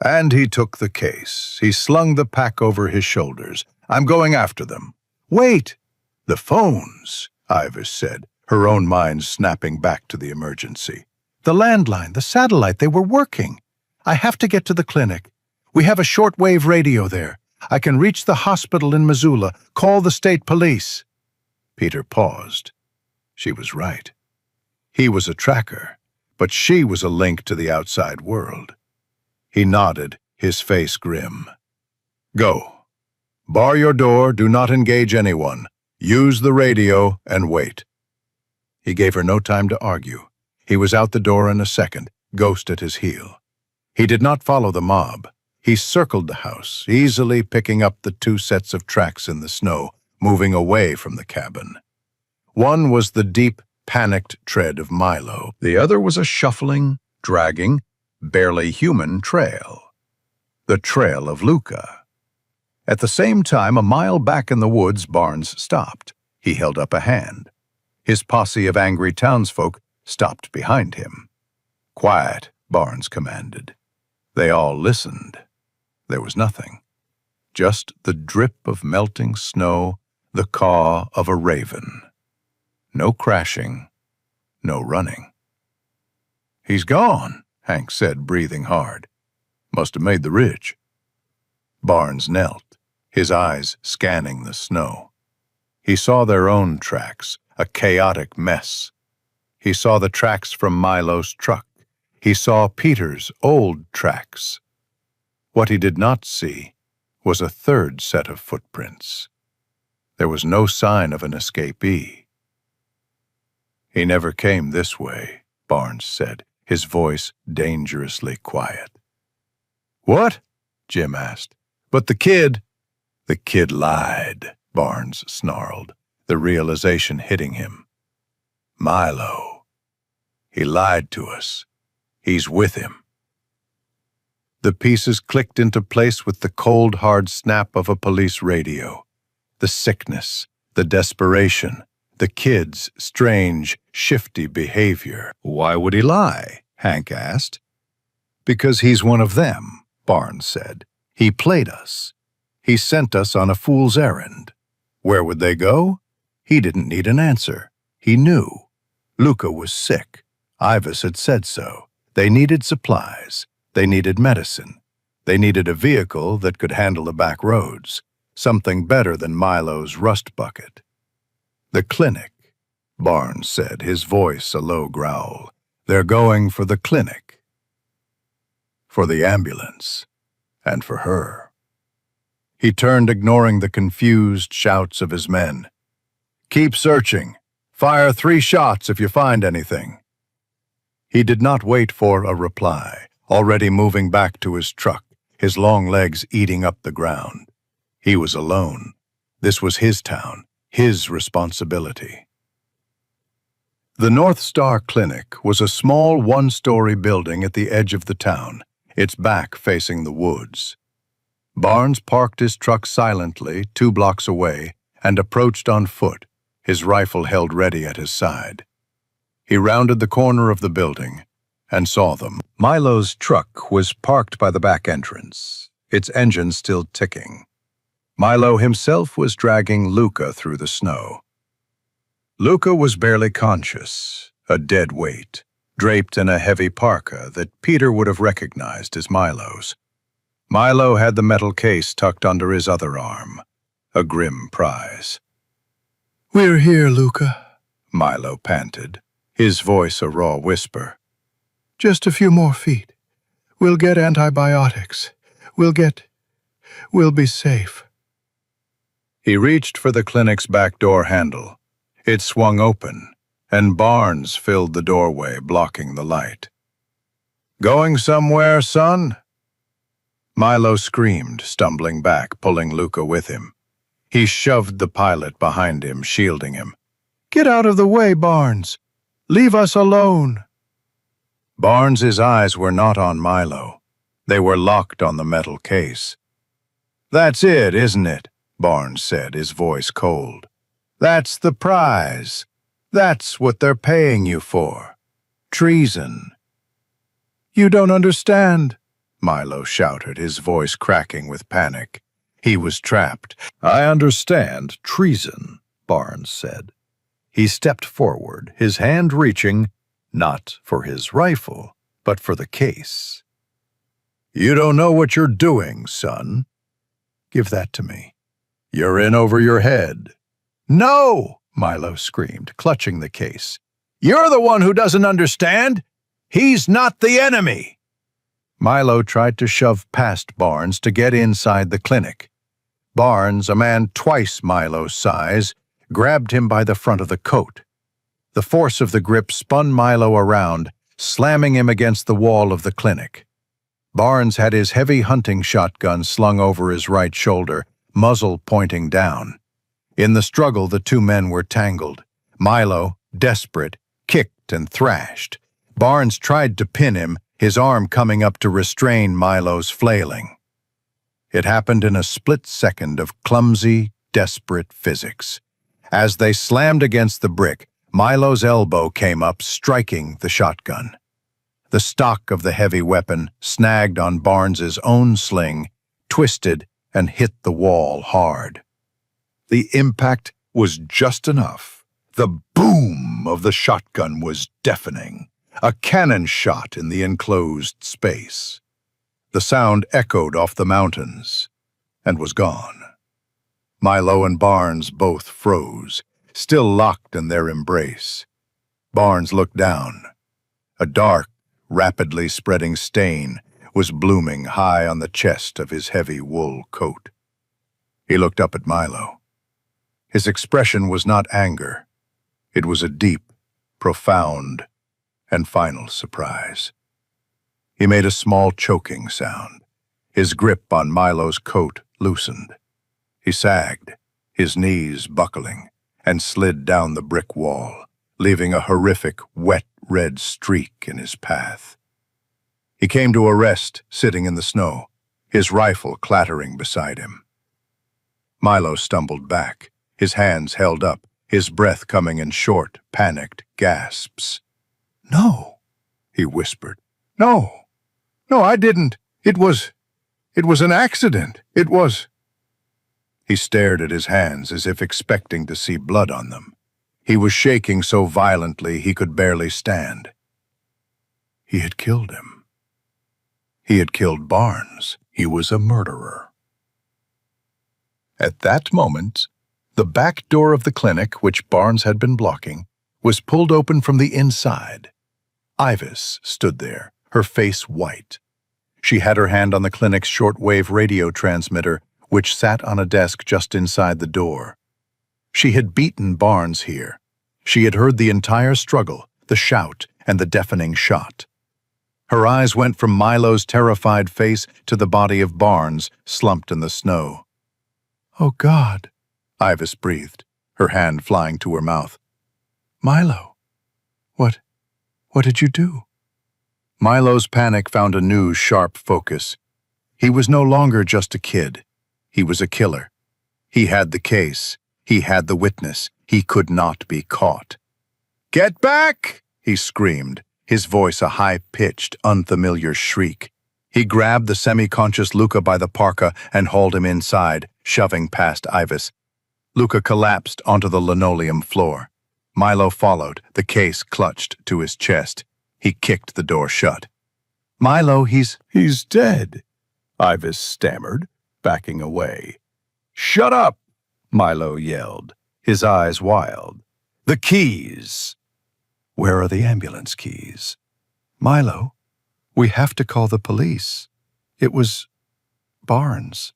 And he took the case. He slung the pack over his shoulders. "I'm going after them." "Wait!" "The phones," Ivis said, her own mind snapping back to the emergency. "The landline, the satellite, they were working. I have to get to the clinic. We have a shortwave radio there. I can reach the hospital in Missoula, call the state police." Peter paused. She was right. He was a tracker, but she was a link to the outside world. He nodded, his face grim. "Go. Bar your door, do not engage anyone. Use the radio and wait." He gave her no time to argue. He was out the door in a second, Ghost at his heel. He did not follow the mob. He circled the house, easily picking up the two sets of tracks in the snow, moving away from the cabin. One was the deep, panicked tread of Milo. The other was a shuffling, dragging, barely human trail. The trail of Luca. At the same time, a mile back in the woods, Barnes stopped. He held up a hand. His posse of angry townsfolk stopped behind him. "Quiet," Barnes commanded. They all listened. There was nothing. Just the drip of melting snow, the caw of a raven. No crashing, no running. "He's gone," Hank said, breathing hard. "Must have made the ridge." Barnes knelt, his eyes scanning the snow. He saw their own tracks, a chaotic mess. He saw the tracks from Milo's truck. He saw Peter's old tracks. What he did not see was a third set of footprints. There was no sign of an escapee. "He never came this way," Barnes said, his voice dangerously quiet. "What?" Jim asked. "But the kid—" "The kid lied," Barnes snarled, the realization hitting him. "Milo. He lied to us. He's with him." The pieces clicked into place with the cold, hard snap of a police radio. The sickness, the desperation, the kid's strange, shifty behavior. "Why would he lie?" Hank asked. "Because he's one of them," Barnes said. "He played us. He sent us on a fool's errand. Where would they go? He didn't need an answer. He knew. Luca was sick. Ivis had said so. They needed supplies. They needed medicine. They needed a vehicle that could handle the back roads, something better than Milo's rust bucket. "The clinic," Barnes said, his voice a low growl. "They're going for the clinic. For the ambulance. And for her." He turned, ignoring the confused shouts of his men. "Keep searching. Fire 3 shots if you find anything." He did not wait for a reply, already moving back to his truck, his long legs eating up the ground. He was alone. This was his town, his responsibility. The North Star Clinic was a small one-story building at the edge of the town, its back facing the woods. Barnes parked his truck silently 2 blocks away and approached on foot, his rifle held ready at his side. He rounded the corner of the building and saw them. Milo's truck was parked by the back entrance, its engine still ticking. Milo himself was dragging Luca through the snow. Luca was barely conscious, a dead weight, draped in a heavy parka that Peter would have recognized as Milo's. Milo had the metal case tucked under his other arm, a grim prize. "We're here, Luca," Milo panted, his voice a raw whisper. "Just a few more feet. We'll get antibiotics. We'll be safe." He reached for the clinic's back door handle. It swung open, and Barnes filled the doorway, blocking the light. "Going somewhere, son?" Milo screamed, stumbling back, pulling Luca with him. He shoved the pilot behind him, shielding him. "Get out of the way, Barnes! Leave us alone!" Barnes's eyes were not on Milo. They were locked on the metal case. "That's it, isn't it?" Barnes said, his voice cold. "That's the prize. That's what they're paying you for. Treason." "You don't understand," Milo shouted, his voice cracking with panic. He was trapped. "I understand treason," Barnes said. He stepped forward, his hand reaching, not for his rifle, but for the case. "You don't know what you're doing, son." "Give that to me." "You're in over your head." "No!" Milo screamed, clutching the case. "You're the one who doesn't understand. He's not the enemy." Milo tried to shove past Barnes to get inside the clinic. Barnes, a man twice Milo's size, grabbed him by the front of the coat. The force of the grip spun Milo around, slamming him against the wall of the clinic. Barnes had his heavy hunting shotgun slung over his right shoulder, muzzle pointing down. In the struggle, the 2 men were tangled. Milo, desperate, kicked and thrashed. Barnes tried to pin him, his arm coming up to restrain Milo's flailing. It happened in a split second of clumsy, desperate physics. As they slammed against the brick, Milo's elbow came up, striking the shotgun. The stock of the heavy weapon snagged on Barnes's own sling, twisted, and hit the wall hard. The impact was just enough. The boom of the shotgun was deafening, a cannon shot in the enclosed space. The sound echoed off the mountains and was gone. Milo and Barnes both froze, still locked in their embrace. Barnes looked down. A dark, rapidly spreading stain was blooming high on the chest of his heavy wool coat. He looked up at Milo. His expression was not anger. It was a deep, profound, and final surprise. He made a small choking sound. His grip on Milo's coat loosened. He sagged, his knees buckling, and slid down the brick wall, leaving a horrific, wet red streak in his path. He came to a rest, sitting in the snow, his rifle clattering beside him. Milo stumbled back, his hands held up, his breath coming in short, panicked gasps. "No," he whispered. "No. No, I didn't. It was an accident. It was—" He stared at his hands as if expecting to see blood on them. He was shaking so violently he could barely stand. He had killed him. He had killed Barnes. He was a murderer. At that moment, the back door of the clinic, which Barnes had been blocking, was pulled open from the inside. Ivis stood there, her face white. She had her hand on the clinic's shortwave radio transmitter, which sat on a desk just inside the door. She had beaten Barnes here. She had heard the entire struggle, the shout, and the deafening shot. Her eyes went from Milo's terrified face to the body of Barnes, slumped in the snow. "Oh, God," Ivis breathed, her hand flying to her mouth. "Milo, what did you do?" Milo's panic found a new, sharp focus. He was no longer just a kid. He was a killer. He had the case. He had the witness. He could not be caught. "Get back!" he screamed, his voice a high-pitched, unfamiliar shriek. He grabbed the semi-conscious Luca by the parka and hauled him inside, shoving past Ivis. Luca collapsed onto the linoleum floor. Milo followed, the case clutched to his chest. He kicked the door shut. "Milo, he's dead," Ivis stammered, backing away. "Shut up!" Milo yelled, his eyes wild. "The keys!" "Where are the ambulance keys?" "Milo, we have to call the police. It was Barnes."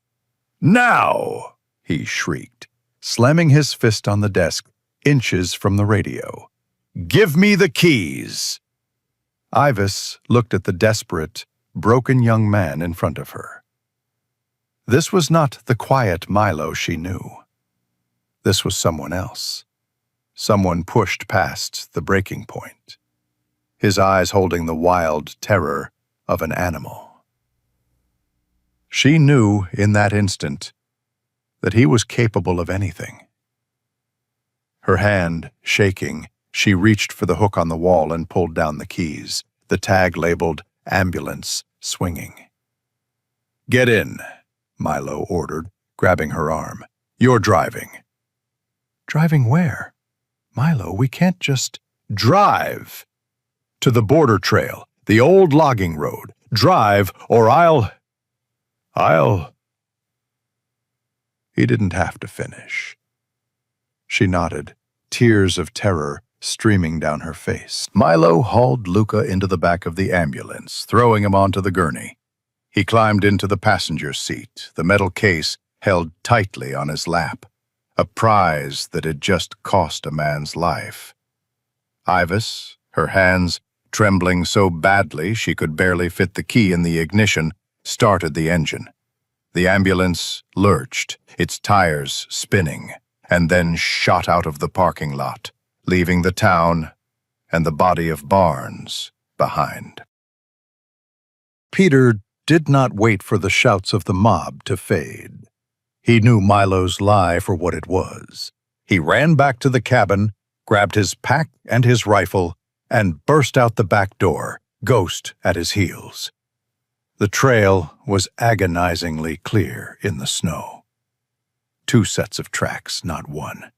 "Now!" he shrieked, slamming his fist on the desk, inches from the radio. "Give me the keys!" Ivis looked at the desperate, broken young man in front of her. This was not the quiet Milo she knew. This was someone else. Someone pushed past the breaking point, his eyes holding the wild terror of an animal. She knew in that instant that he was capable of anything. Her hand shaking, she reached for the hook on the wall and pulled down the keys, the tag labeled "Ambulance" swinging. "Get in," Milo ordered, grabbing her arm. "You're driving." "Driving where?" "Milo, we can't just—" "Drive! To the border trail, the old logging road. Drive, or I'll... He didn't have to finish. She nodded, tears of terror streaming down her face. Milo hauled Luca into the back of the ambulance, throwing him onto the gurney. He climbed into the passenger seat, the metal case held tightly on his lap, a prize that had just cost a man's life. Ivis, her hands trembling so badly she could barely fit the key in the ignition, started the engine. The ambulance lurched, its tires spinning, and then shot out of the parking lot, leaving the town and the body of Barnes behind. Peter did not wait for the shouts of the mob to fade. He knew Milo's lie for what it was. He ran back to the cabin, grabbed his pack and his rifle, and burst out the back door, Ghost at his heels. The trail was agonizingly clear in the snow. 2 sets of tracks, not one.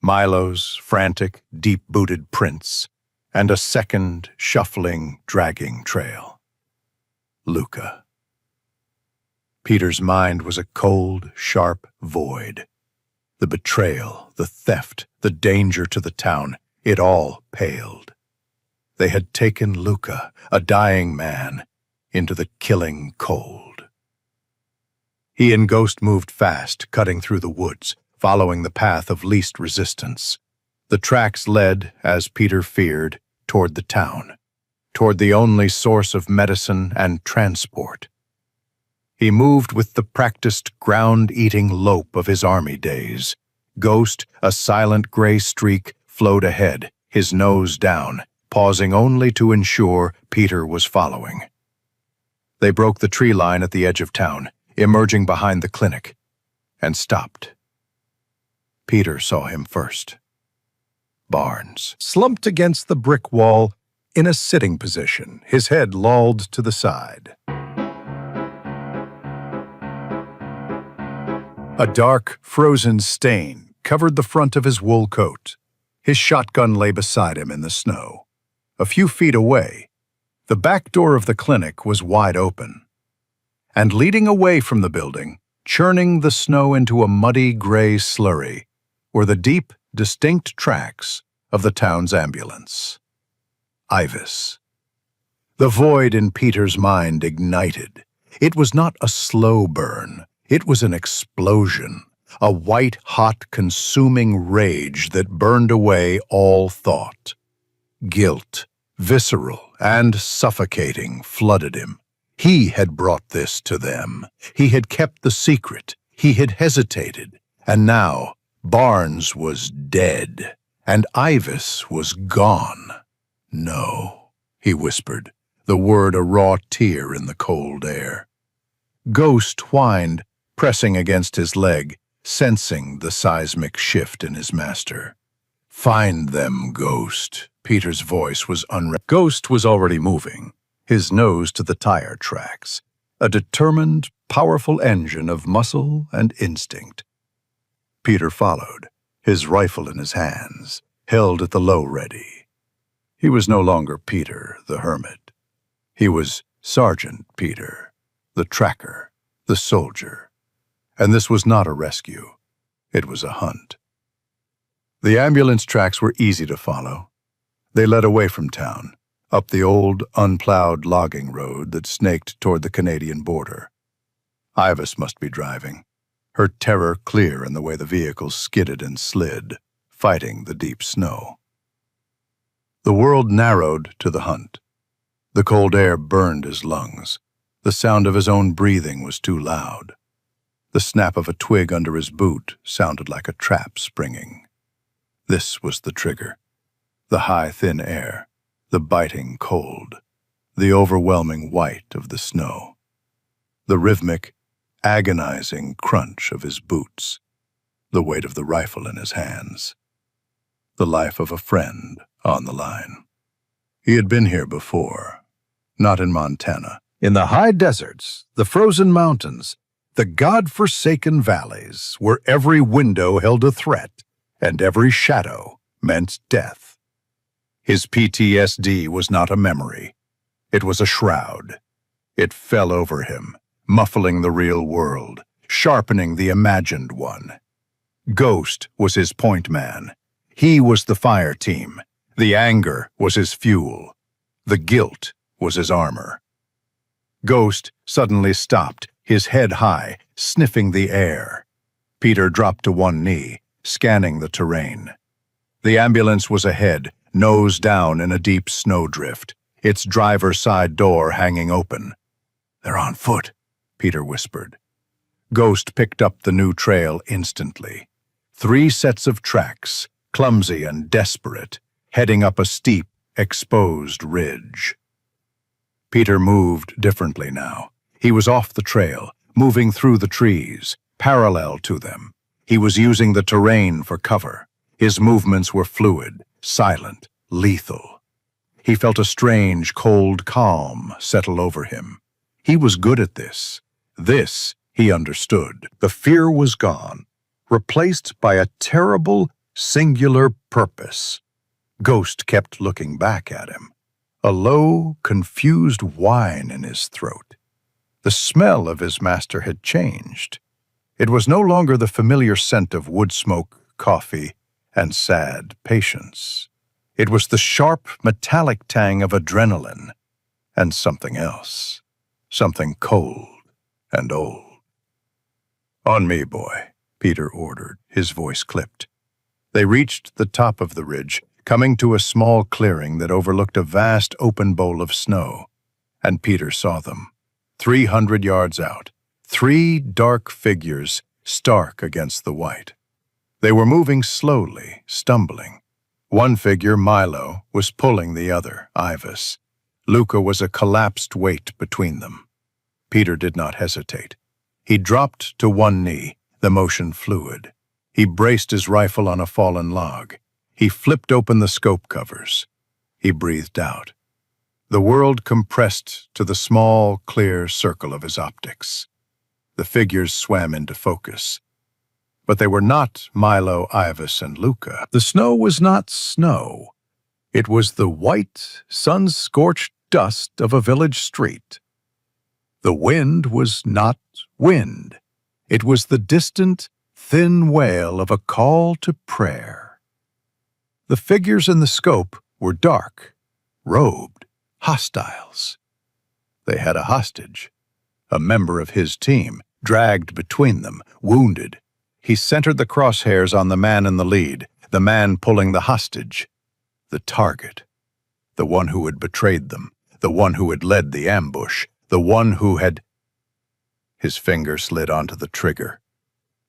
Milo's frantic, deep-booted prints, and a second, shuffling, dragging trail. Luca. Peter's mind was a cold, sharp void. The betrayal, the theft, the danger to the town, it all paled. They had taken Luca, a dying man, into the killing cold. He and Ghost moved fast, cutting through the woods, following the path of least resistance. The tracks led, as Peter feared, toward the town, toward the only source of medicine and transport. He moved with the practiced ground-eating lope of his army days. Ghost, a silent gray streak, flowed ahead, his nose down, pausing only to ensure Peter was following. They broke the tree line at the edge of town, emerging behind the clinic, and stopped. Peter saw him first. Barnes slumped against the brick wall in a sitting position, his head lolled to the side. A dark, frozen stain covered the front of his wool coat. His shotgun lay beside him in the snow. A few feet away, the back door of the clinic was wide open. And leading away from the building, churning the snow into a muddy gray slurry, were the deep, distinct tracks of the town's ambulance. Ivis. The void in Peter's mind ignited. It was not a slow burn. It was an explosion, a white-hot, consuming rage that burned away all thought. Guilt, visceral and suffocating, flooded him. He had brought this to them. He had kept the secret. He had hesitated. And now Barnes was dead, and Ivis was gone. No, he whispered, the word a raw tear in the cold air. Ghost whined, pressing against his leg, sensing the seismic shift in his master. Find them, Ghost. Peter's voice was Ghost was already moving, his nose to the tire tracks, a determined, powerful engine of muscle and instinct. Peter followed, his rifle in his hands, held at the low ready. He was no longer Peter, the hermit. He was Sergeant Peter, the tracker, the soldier. And this was not a rescue. It was a hunt. The ambulance tracks were easy to follow. They led away from town, up the old, unplowed logging road that snaked toward the Canadian border. Ivis must be driving, her terror clear in the way the vehicle skidded and slid, fighting the deep snow. The world narrowed to the hunt. The cold air burned his lungs. The sound of his own breathing was too loud. The snap of a twig under his boot sounded like a trap springing. This was the trigger. The high, thin air, the biting cold, the overwhelming white of the snow, the rhythmic, agonizing crunch of his boots, the weight of the rifle in his hands, the life of a friend on the line. He had been here before, not in Montana. In the high deserts, the frozen mountains, the God-forsaken valleys, where every window held a threat and every shadow meant death. His PTSD was not a memory. It was a shroud. It fell over him, muffling the real world, sharpening the imagined one. Ghost was his point man. He was the fire team. The anger was his fuel. The guilt was his armor. Ghost suddenly stopped, his head high, sniffing the air. Peter dropped to one knee, scanning the terrain. The ambulance was ahead, nose down in a deep snowdrift, its driver's side door hanging open. "They're on foot," Peter whispered. Ghost picked up the new trail instantly. 3 sets of tracks, clumsy and desperate, heading up a steep, exposed ridge. Peter moved differently now. He was off the trail, moving through the trees, parallel to them. He was using the terrain for cover. His movements were fluid, silent, lethal. He felt a strange, cold calm settle over him. He was good at this. This he understood. The fear was gone, replaced by a terrible, singular purpose. Ghost kept looking back at him, a low, confused whine in his throat. The smell of his master had changed. It was no longer the familiar scent of wood smoke, coffee, and sad patience. It was the sharp, metallic tang of adrenaline and something else, something cold and old. "On me, boy," Peter ordered, his voice clipped. They reached the top of the ridge, coming to a small clearing that overlooked a vast open bowl of snow, and Peter saw them. 300 yards out, 3 dark figures stark against the white. They were moving slowly, stumbling. One figure, Milo, was pulling the other, Ivis. Luca was a collapsed weight between them. Peter did not hesitate. He dropped to one knee, the motion fluid. He braced his rifle on a fallen log. He flipped open the scope covers. He breathed out. The world compressed to the small, clear circle of his optics. The figures swam into focus. But they were not Milo, Ivis, and Luca. The snow was not snow. It was the white, sun-scorched dust of a village street. The wind was not wind. It was the distant, thin wail of a call to prayer. The figures in the scope were dark, robed, hostiles. They had a hostage, a member of his team, dragged between them, wounded. He centered the crosshairs on the man in the lead, the man pulling the hostage, the target, the one who had betrayed them, the one who had led the ambush, the one who had... His finger slid onto the trigger.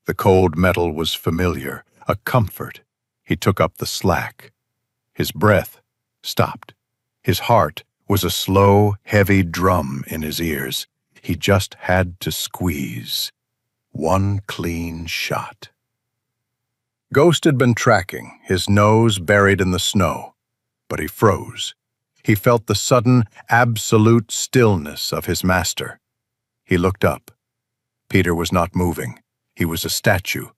The cold metal was familiar, a comfort. He took up the slack. His breath stopped. His heart was a slow, heavy drum in his ears. He just had to squeeze. One clean shot. Ghost had been tracking, his nose buried in the snow, but he froze. He felt the sudden, absolute stillness of his master. He looked up. Peter was not moving. He was a statue.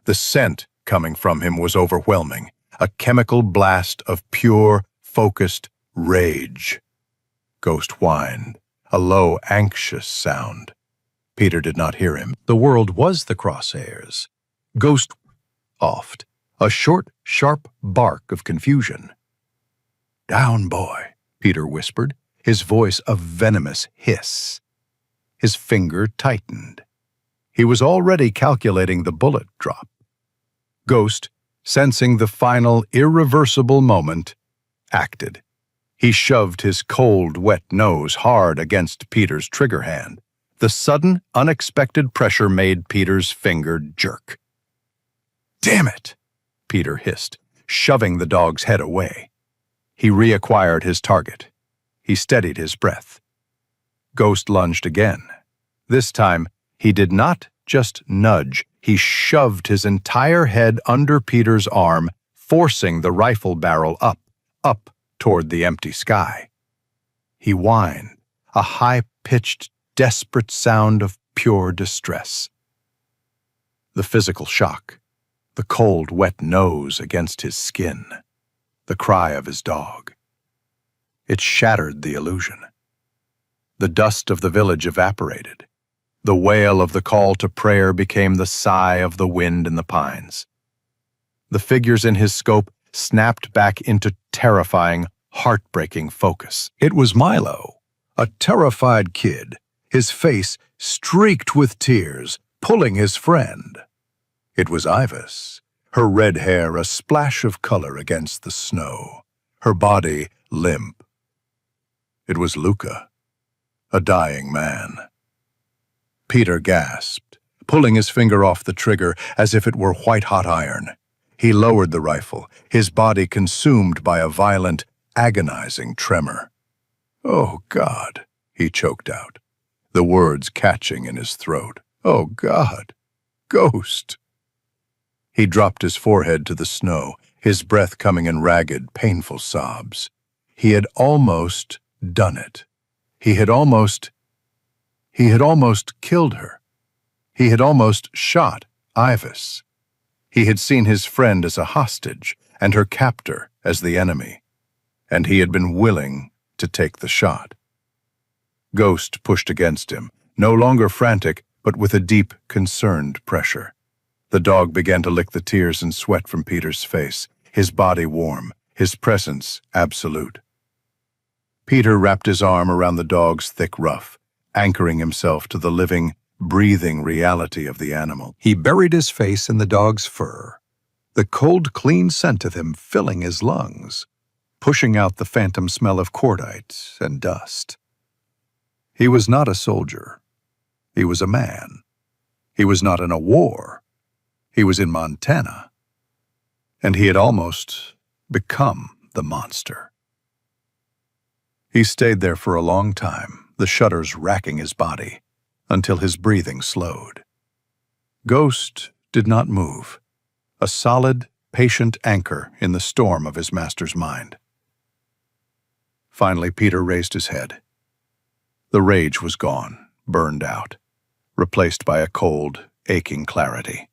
The scent coming from him was overwhelming, a chemical blast of pure, focused rage. Ghost whined, a low, anxious sound. Peter did not hear him. The world was the crosshairs. Ghost offed, a short, sharp bark of confusion. "Down, boy," Peter whispered, his voice a venomous hiss. His finger tightened. He was already calculating the bullet drop. Ghost, sensing the final, irreversible moment, acted. He shoved his cold, wet nose hard against Peter's trigger hand. The sudden, unexpected pressure made Peter's finger jerk. "Damn it!" Peter hissed, shoving the dog's head away. He reacquired his target. He steadied his breath. Ghost lunged again. This time, he did not just nudge. He shoved his entire head under Peter's arm, forcing the rifle barrel up toward the empty sky. He whined, a high-pitched, desperate sound of pure distress. The physical shock, the cold, wet nose against his skin, the cry of his dog. It shattered the illusion. The dust of the village evaporated. The wail of the call to prayer became the sigh of the wind in the pines. The figures in his scope snapped back into terrifying, heartbreaking focus. It was Milo, a terrified kid, his face streaked with tears, pulling his friend. It was Ivis, her red hair a splash of color against the snow, her body limp. It was Luca, a dying man. Peter gasped, pulling his finger off the trigger as if it were white-hot iron. He lowered the rifle, his body consumed by a violent, agonizing tremor. "Oh, God," he choked out, the words catching in his throat. "Oh, God! Ghost!" He dropped his forehead to the snow, his breath coming in ragged, painful sobs. He had almost done it. He had almost killed her. He had almost shot Ivis. He had seen his friend as a hostage and her captor as the enemy, and he had been willing to take the shot. Ghost pushed against him, no longer frantic, but with a deep, concerned pressure. The dog began to lick the tears and sweat from Peter's face, his body warm, his presence absolute. Peter wrapped his arm around the dog's thick ruff, anchoring himself to the living, breathing reality of the animal. He buried his face in the dog's fur, the cold, clean scent of him filling his lungs, pushing out the phantom smell of cordite and dust. He was not a soldier. He was a man. He was not in a war. He was in Montana. And he had almost become the monster. He stayed there for a long time, the shudders racking his body, until his breathing slowed. Ghost did not move, a solid, patient anchor in the storm of his master's mind. Finally, Peter raised his head. The rage was gone, burned out, replaced by a cold, aching clarity.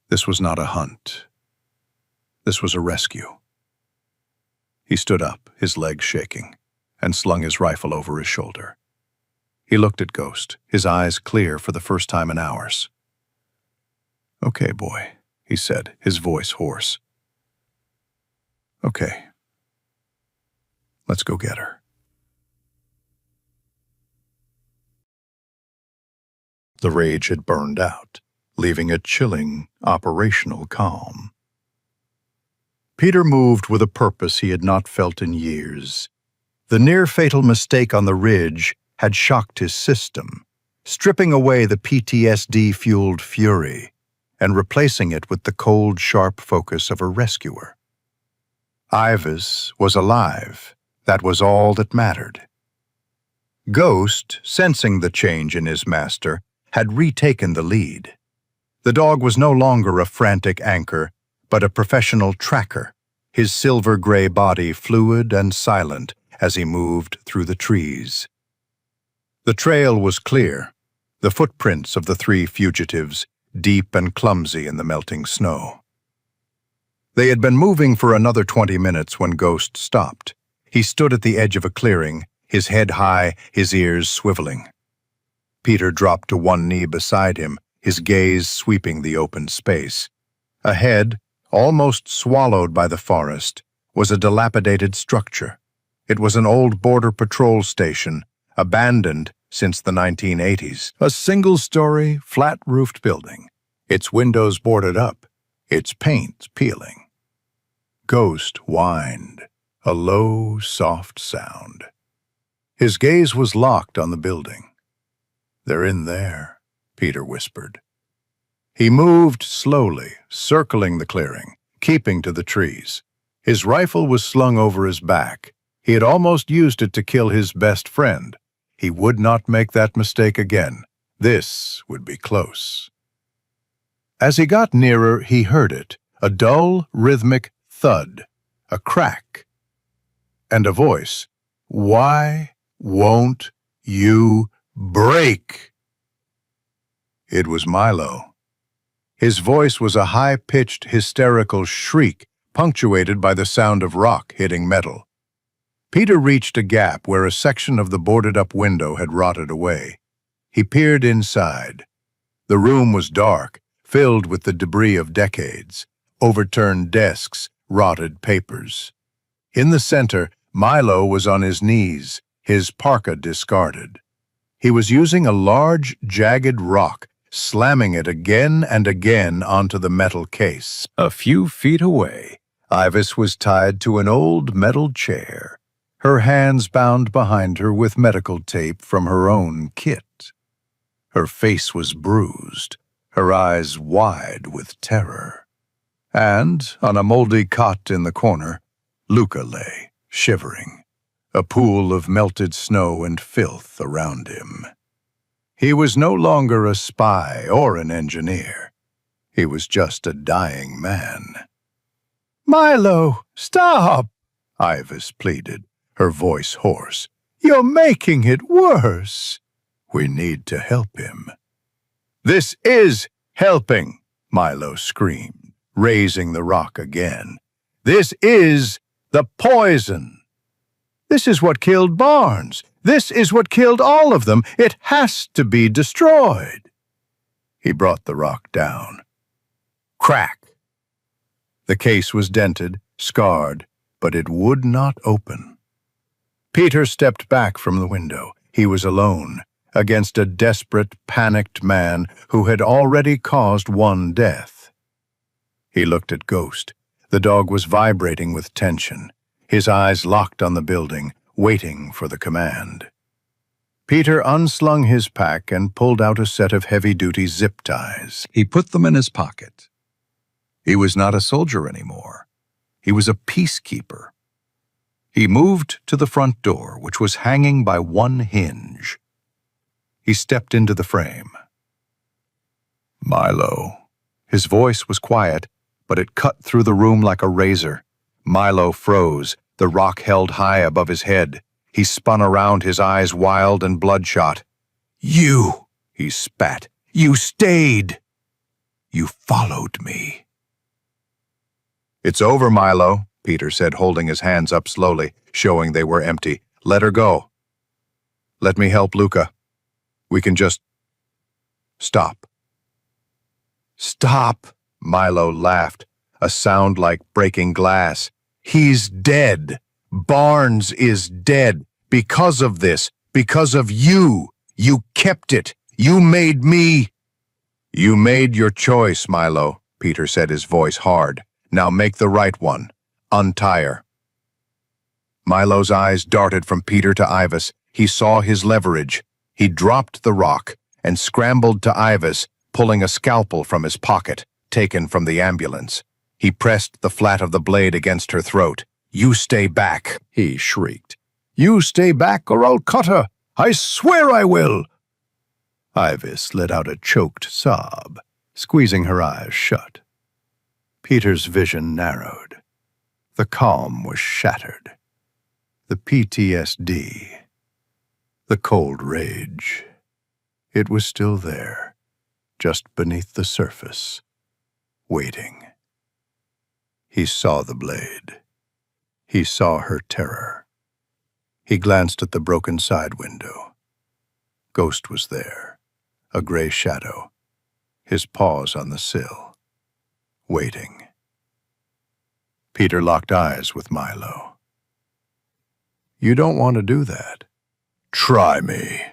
This was not a hunt. This was a rescue. He stood up, his legs shaking, and slung his rifle over his shoulder. He looked at Ghost, his eyes clear for the first time in hours. "Okay, boy," he said, his voice hoarse. "Okay. Let's go get her." The rage had burned out, leaving a chilling, operational calm. Peter moved with a purpose he had not felt in years. The near-fatal mistake on the ridge had shocked his system, stripping away the PTSD-fueled fury and replacing it with the cold, sharp focus of a rescuer. Ivis was alive. That was all that mattered. Ghost, sensing the change in his master, had retaken the lead. The dog was no longer a frantic anchor, but a professional tracker, his silver-gray body fluid and silent as he moved through the trees. The trail was clear, the footprints of the three fugitives, deep and clumsy in the melting snow. They had been moving for another 20 minutes when Ghost stopped. He stood at the edge of a clearing, his head high, his ears swiveling. Peter dropped to one knee beside him, his gaze sweeping the open space. Ahead, almost swallowed by the forest, was a dilapidated structure. It was an old border patrol station, abandoned since the 1980s. A single-story, flat-roofed building, its windows boarded up, its paint peeling. Ghost whined, a low, soft sound. His gaze was locked on the building. "They're in there," Peter whispered. He moved slowly, circling the clearing, keeping to the trees. His rifle was slung over his back. He had almost used it to kill his best friend. He would not make that mistake again. This would be close. As he got nearer, he heard it, a dull, rhythmic thud, a crack, and a voice. "Why won't you break?" It was Milo. His voice was a high-pitched, hysterical shriek, punctuated by the sound of rock hitting metal. Peter reached a gap where a section of the boarded-up window had rotted away. He peered inside. The room was dark, filled with the debris of decades, overturned desks, rotted papers. In the center, Milo was on his knees, his parka discarded. He was using a large, jagged rock, slamming it again and again onto the metal case. A few feet away, Ivis was tied to an old metal chair, her hands bound behind her with medical tape from her own kit. Her face was bruised, her eyes wide with terror. And, on a moldy cot in the corner, Luca lay, shivering, a pool of melted snow and filth around him. He was no longer a spy or an engineer. He was just a dying man. "Milo, stop!" Ivis pleaded, her voice hoarse. "You're making it worse." "We need to help him." "This is helping," Milo screamed, raising the rock again. "This is the poison. This is what killed Barnes. This is what killed all of them. It has to be destroyed." He brought the rock down. Crack! The case was dented, scarred, but it would not open. Peter stepped back from the window. He was alone, against a desperate, panicked man who had already caused one death. He looked at Ghost. The dog was vibrating with tension, his eyes locked on the building, waiting for the command. Peter unslung his pack and pulled out a set of heavy-duty zip ties. He put them in his pocket. He was not a soldier anymore. He was a peacekeeper. He moved to the front door, which was hanging by one hinge. He stepped into the frame. "Milo." His voice was quiet, but it cut through the room like a razor. Milo froze, the rock held high above his head. He spun around, his eyes wild and bloodshot. "You," he spat. "You stayed. You followed me." "It's over, Milo," Peter said, holding his hands up slowly, showing they were empty. "Let her go. Let me help Luca. We can just stop." "Stop," Milo laughed, a sound like breaking glass. "He's dead. Barnes is dead. Because of this. Because of you. You kept it. You made me." "You made your choice, Milo," Peter said, his voice hard. "Now make the right one. Untie her." Milo's eyes darted from Peter to Ivis. He saw his leverage. He dropped the rock and scrambled to Ivis, pulling a scalpel from his pocket, taken from the ambulance. He pressed the flat of the blade against her throat. "You stay back," he shrieked. "You stay back or I'll cut her. I swear I will." Ivis let out a choked sob, squeezing her eyes shut. Peter's vision narrowed. The calm was shattered. The PTSD, the cold rage, it was still there, just beneath the surface, waiting. He saw the blade. He saw her terror. He glanced at the broken side window. Ghost was there, a gray shadow, his paws on the sill, waiting. Peter locked eyes with Milo. "You don't want to do that. Try me.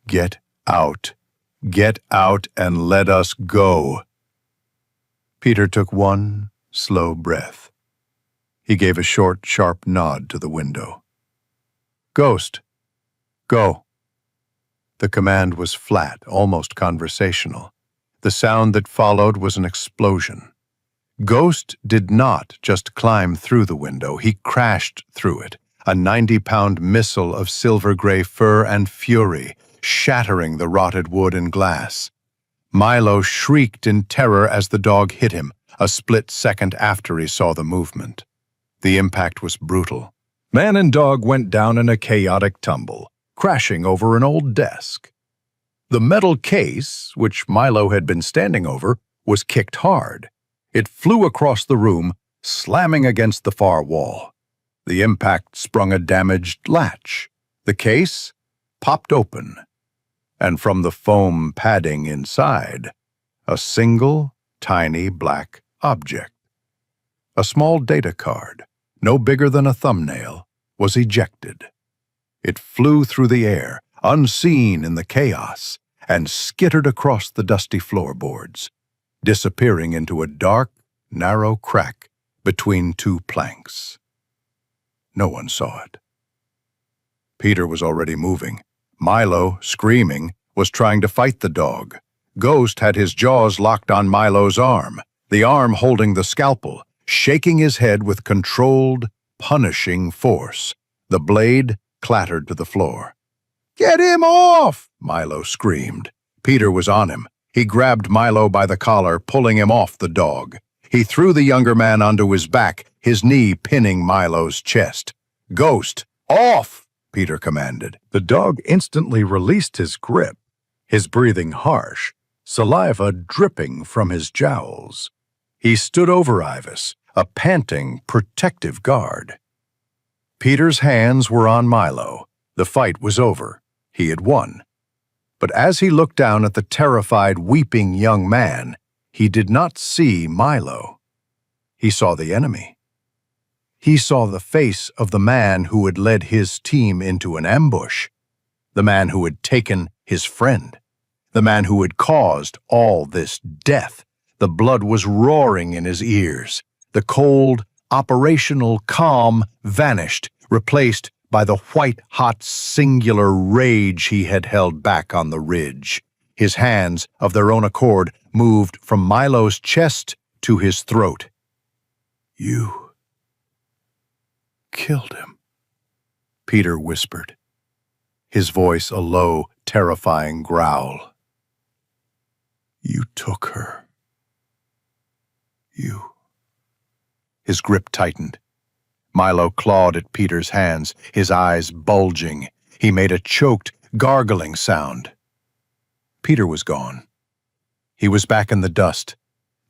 Get out. Get out and let us go." Peter took one slow breath. He gave a short, sharp nod to the window. "Ghost, go." The command was flat, almost conversational. The sound that followed was an explosion. Ghost did not just climb through the window, he crashed through it, a 90-pound missile of silver-gray fur and fury, shattering the rotted wood and glass. Milo shrieked in terror as the dog hit him, a split second after he saw the movement. The impact was brutal. Man and dog went down in a chaotic tumble, crashing over an old desk. The metal case, which Milo had been standing over, was kicked hard. It flew across the room, slamming against the far wall. The impact sprung a damaged latch. The case popped open, and from the foam padding inside, a single, tiny black object. A small data card, no bigger than a thumbnail, was ejected. It flew through the air, unseen in the chaos, and skittered across the dusty floorboards, disappearing into a dark, narrow crack between two planks. No one saw it. Peter was already moving. Milo, screaming, was trying to fight the dog. Ghost had his jaws locked on Milo's arm, the arm holding the scalpel, shaking his head with controlled, punishing force. The blade clattered to the floor. "Get him off!" Milo screamed. Peter was on him. He grabbed Milo by the collar, pulling him off the dog. He threw the younger man onto his back, his knee pinning Milo's chest. "Ghost, off!" Peter commanded. The dog instantly released his grip, his breathing harsh, saliva dripping from his jowls. He stood over Ivis, a panting, protective guard. Peter's hands were on Milo. The fight was over. He had won. But as he looked down at the terrified, weeping young man, he did not see Milo. He saw the enemy. He saw the face of the man who had led his team into an ambush, the man who had taken his friend, the man who had caused all this death. The blood was roaring in his ears. The cold, operational calm vanished, replaced by the white-hot singular rage he had held back on the ridge. His hands, of their own accord, moved from Milo's chest to his throat. "You killed him," Peter whispered, his voice a low, terrifying growl. "You took her. You His grip tightened. Milo clawed at Peter's hands, his eyes bulging. He made a choked, gargling sound. Peter was gone. He was back in the dust,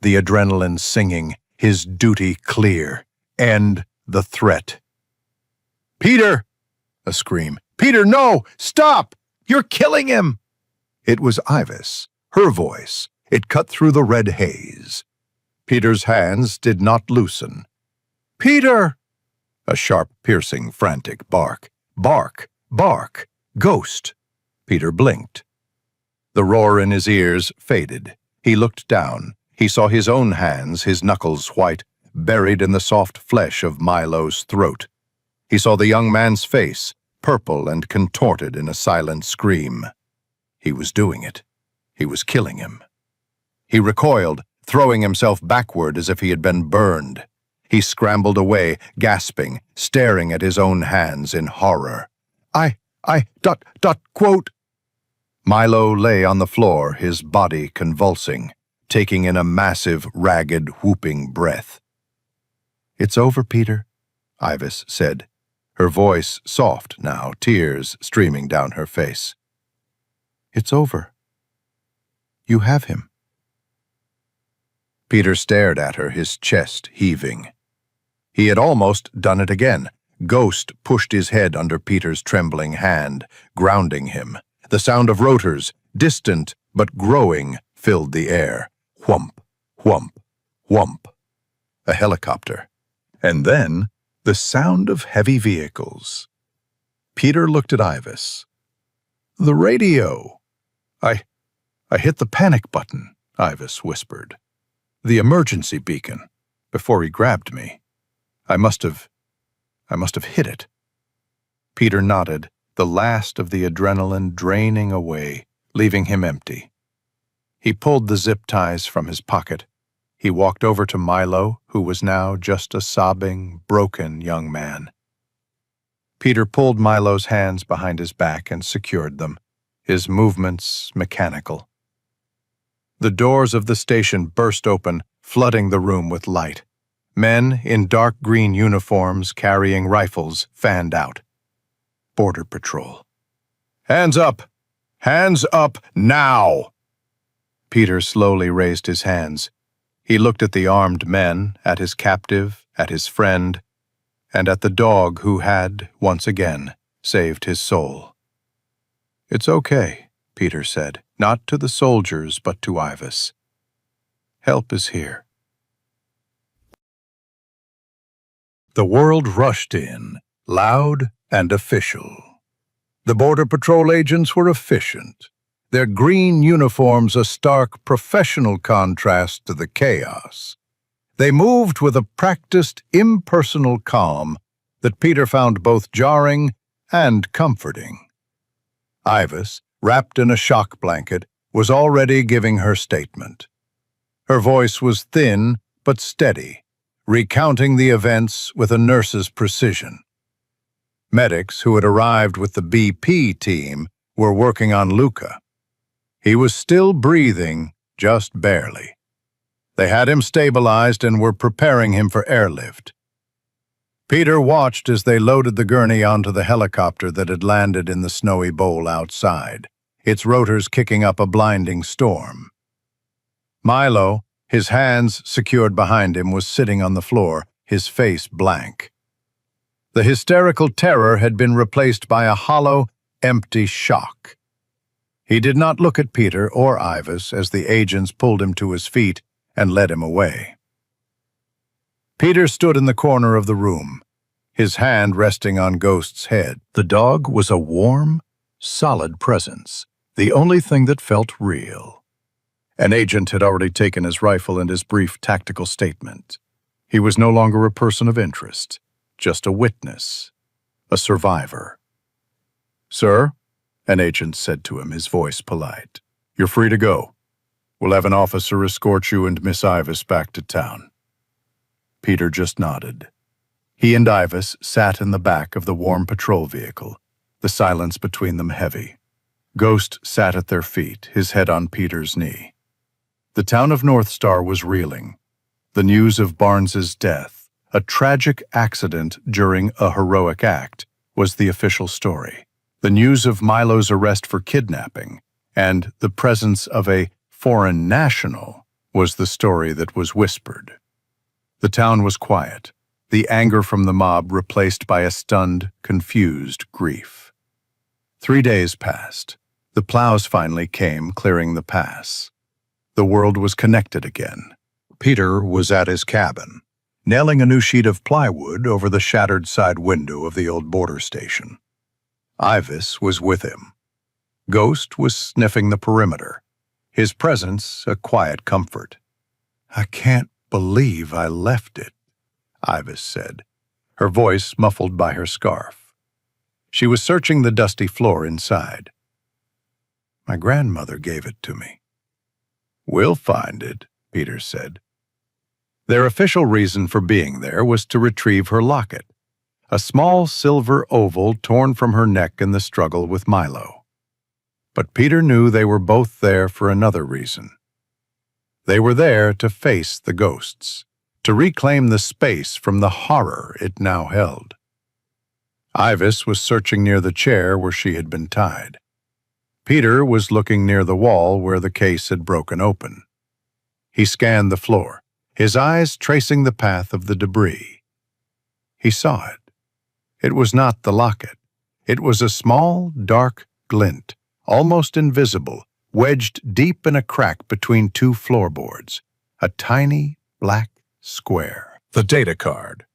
the adrenaline singing, his duty clear. End the threat. "Peter!" A scream. "Peter, no! Stop! You're killing him!" It was Ivis, her voice. It cut through the red haze. Peter's hands did not loosen. "Peter!" A sharp, piercing, frantic bark. Bark! Bark! Ghost! Peter blinked. The roar in his ears faded. He looked down. He saw his own hands, his knuckles white, buried in the soft flesh of Milo's throat. He saw the young man's face, purple and contorted in a silent scream. He was doing it. He was killing him. He recoiled, throwing himself backward as if he had been burned. He scrambled away, gasping, staring at his own hands in horror. Quote. Milo lay on the floor, his body convulsing, taking in a massive, ragged, whooping breath. "It's over, Peter," Ivis said, her voice soft now, tears streaming down her face. "It's over. You have him." Peter stared at her, his chest heaving. He had almost done it again. Ghost pushed his head under Peter's trembling hand, grounding him. The sound of rotors, distant but growing, filled the air. Whump, whump, whump. A helicopter. And then the sound of heavy vehicles. Peter looked at Ivis. "The radio." I hit the panic button," Ivis whispered. "The emergency beacon, before he grabbed me. I must have hit it." Peter nodded, the last of the adrenaline draining away, leaving him empty. He pulled the zip ties from his pocket. He walked over to Milo, who was now just a sobbing, broken young man. Peter pulled Milo's hands behind his back and secured them, his movements mechanical. The doors of the station burst open, flooding the room with light. Men in dark green uniforms carrying rifles fanned out. Border Patrol. "Hands up! Hands up now!" Peter slowly raised his hands. He looked at the armed men, at his captive, at his friend, and at the dog who had, once again, saved his soul. "It's okay," Peter said, not to the soldiers but to Ivis. "Help is here." The world rushed in, loud and official. The Border Patrol agents were efficient, their green uniforms a stark professional contrast to the chaos. They moved with a practiced, impersonal calm that Peter found both jarring and comforting. Ivis, wrapped in a shock blanket, was already giving her statement. Her voice was thin but steady, recounting the events with a nurse's precision. Medics who had arrived with the BP team were working on Luca. He was still breathing, just barely. They had him stabilized and were preparing him for airlift. Peter watched as they loaded the gurney onto the helicopter that had landed in the snowy bowl outside, its rotors kicking up a blinding storm. Milo, his hands secured behind him, was sitting on the floor, his face blank. The hysterical terror had been replaced by a hollow, empty shock. He did not look at Peter or Ivis as the agents pulled him to his feet and led him away. Peter stood in the corner of the room, his hand resting on Ghost's head. The dog was a warm, solid presence, the only thing that felt real. An agent had already taken his rifle and his brief tactical statement. He was no longer a person of interest, just a witness, a survivor. "Sir," an agent said to him, his voice polite, "you're free to go. We'll have an officer escort you and Miss Ivis back to town." Peter just nodded. He and Ivis sat in the back of the warm patrol vehicle, the silence between them heavy. Ghost sat at their feet, his head on Peter's knee. The town of North Star was reeling. The news of Barnes's death, A tragic accident during a heroic act was the official story. The news of Milo's arrest for kidnapping and the presence of a foreign national was the story that was whispered. The town was quiet, the anger from the mob replaced by a stunned, confused grief. 3 days passed. The plows finally came, clearing the pass. The world was connected again. Peter was at his cabin, nailing a new sheet of plywood over the shattered side window of the old border station. Ivis was with him. Ghost was sniffing the perimeter, his presence a quiet comfort. "I can't believe I left it," Ivis said, her voice muffled by her scarf. She was searching the dusty floor inside. "My grandmother gave it to me." "We'll find it," Peter said. Their official reason for being there was to retrieve her locket, a small silver oval torn from her neck in the struggle with Milo. But Peter knew they were both there for another reason. They were there to face the ghosts, to reclaim the space from the horror it now held. Ivis was searching near the chair where she had been tied. Peter was looking near the wall where the case had broken open. He scanned the floor, his eyes tracing the path of the debris. He saw it. It was not the locket. It was a small, dark glint, almost invisible, wedged deep in a crack between two floorboards, a tiny black square. The data card.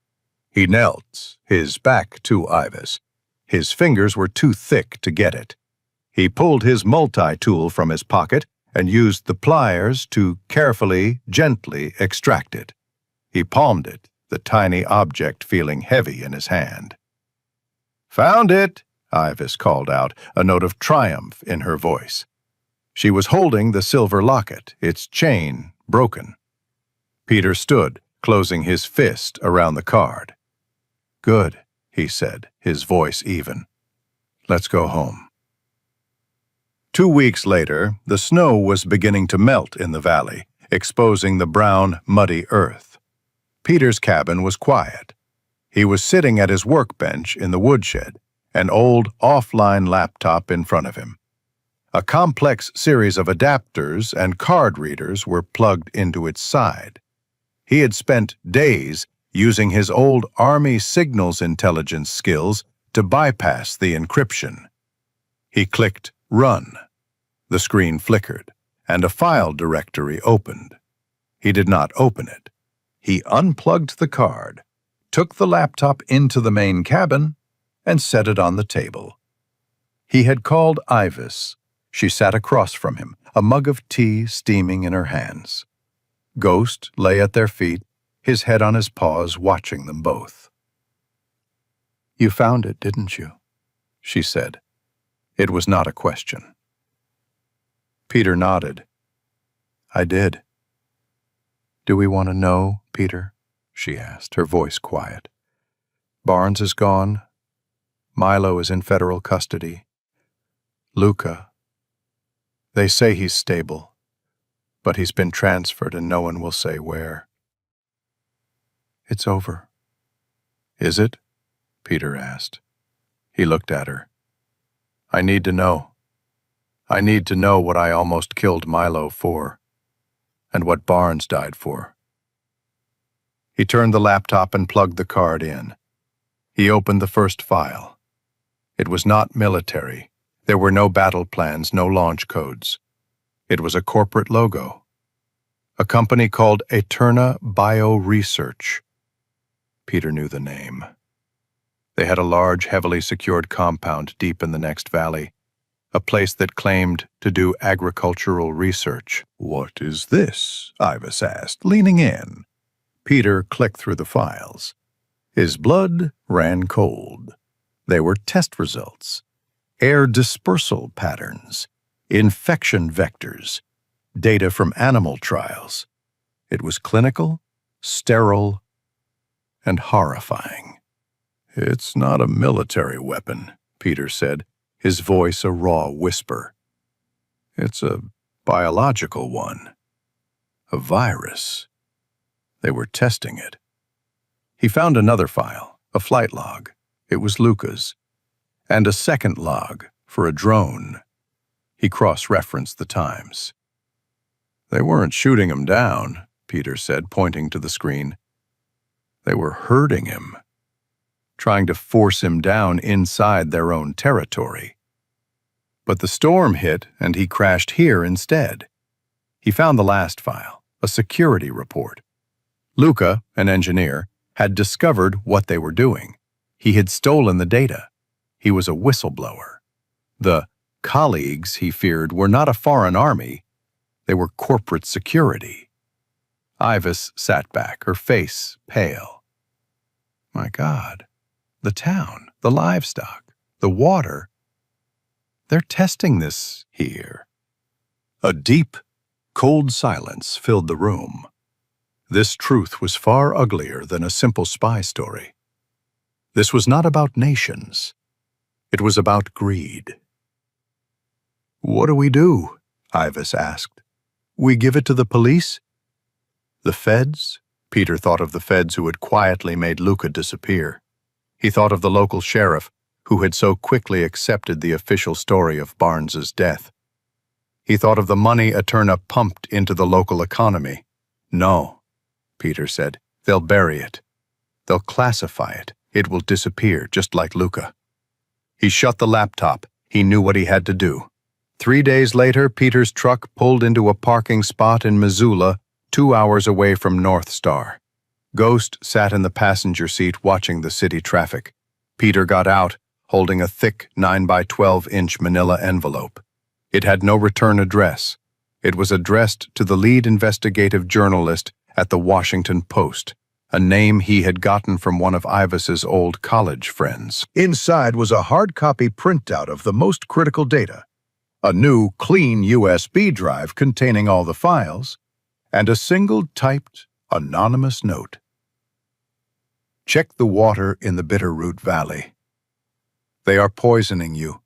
He knelt, his back to Ivis. His fingers were too thick to get it. He pulled his multi-tool from his pocket and used the pliers to carefully, gently extract it. He palmed it, the tiny object feeling heavy in his hand. "Found it," Ivis called out, a note of triumph in her voice. She was holding the silver locket, its chain broken. Peter stood, closing his fist around the card. "Good," he said, his voice even. "Let's go home." 2 weeks later, the snow was beginning to melt in the valley, exposing the brown, muddy earth. Peter's cabin was quiet. He was sitting at his workbench in the woodshed, an old offline laptop in front of him. A complex series of adapters and card readers were plugged into its side. He had spent days using his old Army signals intelligence skills to bypass the encryption. He clicked Run. The screen flickered, and a file directory opened. He did not open it. He unplugged the card, took the laptop into the main cabin, and set it on the table. He had called Ivis. She sat across from him, a mug of tea steaming in her hands. Ghost lay at their feet, his head on his paws, watching them both. "You found it, didn't you?" she said. It was not a question. Peter nodded. "I did." "Do we want to know, Peter?" she asked, her voice quiet. "Barnes is gone. Milo is in federal custody. Luca, they say he's stable, but he's been transferred and no one will say where." "It's over." "Is it?" Peter asked. He looked at her. "I need to know. I need to know what I almost killed Milo for, and what Barnes died for." He turned the laptop and plugged the card in. He opened the first file. It was not military. There were no battle plans, no launch codes. It was a corporate logo. A company called Eterna Bioresearch. Peter knew the name. They had a large, heavily secured compound deep in the next valley, a place that claimed to do agricultural research. "What is this?" Ivis asked, leaning in. Peter clicked through the files. His blood ran cold. They were test results, air dispersal patterns, infection vectors, data from animal trials. It was clinical, sterile, and horrifying. "It's not a military weapon," Peter said, his voice a raw whisper. "It's a biological one. A virus. They were testing it." He found another file, a flight log. It was Luca's. And a second log for a drone. He cross-referenced the times. They weren't shooting him down, Peter said, pointing to the screen. They were herding him, trying to force him down inside their own territory. But the storm hit and he crashed here instead. He found the last file, a security report. Luca, an engineer, had discovered what they were doing. He had stolen the data. He was a whistleblower. The colleagues, he feared, were not a foreign army. They were corporate security. Ivis sat back, her face pale. My God, the town, the livestock, the water. They're testing this here. A deep, cold silence filled the room. This truth was far uglier than a simple spy story. This was not about nations. It was about greed. What do we do? Ivis asked. We give it to the police? The feds? Peter thought of the feds who had quietly made Luca disappear. He thought of the local sheriff who had so quickly accepted the official story of Barnes's death. He thought of the money Eterna pumped into the local economy. No, Peter said, they'll bury it. They'll classify it. It will disappear, just like Luca. He shut the laptop. He knew what he had to do. 3 days later, Peter's truck pulled into a parking spot in Missoula, 2 hours away from North Star. Ghost sat in the passenger seat watching the city traffic. Peter got out, holding a thick 9-by-12-inch manila envelope. It had no return address. It was addressed to the lead investigative journalist at the Washington Post, a name he had gotten from one of Ivis's old college friends. Inside was a hard copy printout of the most critical data, a new, clean USB drive containing all the files, and a single typed, anonymous note. Check the water in the Bitterroot Valley. They are poisoning you.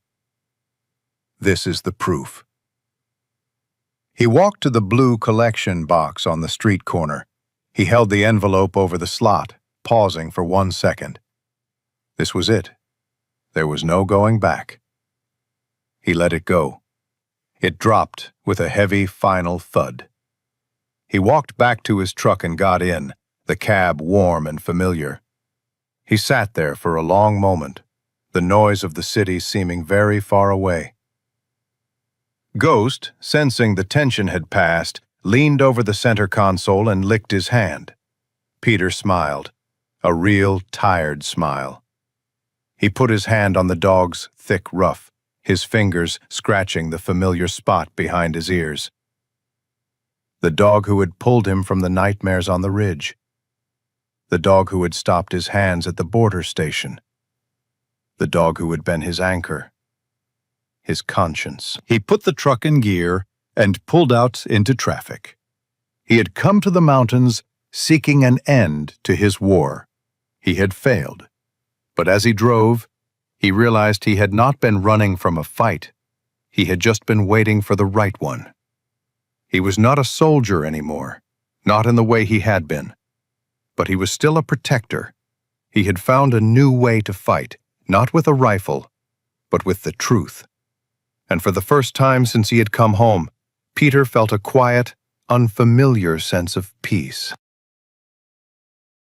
This is the proof. He walked to the blue collection box on the street corner. He held the envelope over the slot, pausing for 1 second. This was it. There was no going back. He let it go. It dropped with a heavy, final thud. He walked back to his truck and got in, the cab warm and familiar. He sat there for a long moment, the noise of the city seeming very far away. Ghost, sensing the tension had passed, leaned over the center console and licked his hand. Peter smiled, a real tired smile. He put his hand on the dog's thick ruff, his fingers scratching the familiar spot behind his ears. The dog who had pulled him from the nightmares on the ridge. The dog who had stopped his hands at the border station. The dog who had been his anchor. His conscience. He put the truck in gear and pulled out into traffic. He had come to the mountains seeking an end to his war. He had failed. But as he drove, he realized he had not been running from a fight. He had just been waiting for the right one. He was not a soldier anymore, not in the way he had been. But he was still a protector. He had found a new way to fight, not with a rifle, but with the truth. And for the first time since he had come home, Peter felt a quiet, unfamiliar sense of peace.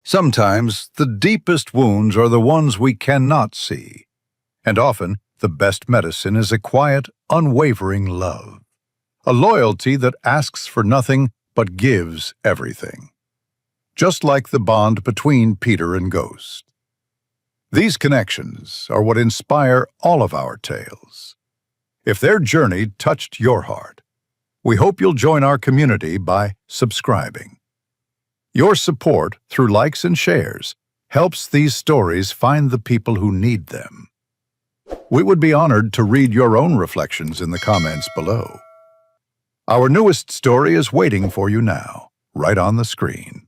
Sometimes the deepest wounds are the ones we cannot see, and often the best medicine is a quiet, unwavering love, a loyalty that asks for nothing but gives everything. Just like the bond between Peter and Ghost. These connections are what inspire all of our tales. If their journey touched your heart, we hope you'll join our community by subscribing. Your support through likes and shares helps these stories find the people who need them. We would be honored to read your own reflections in the comments below. Our newest story is waiting for you now, right on the screen.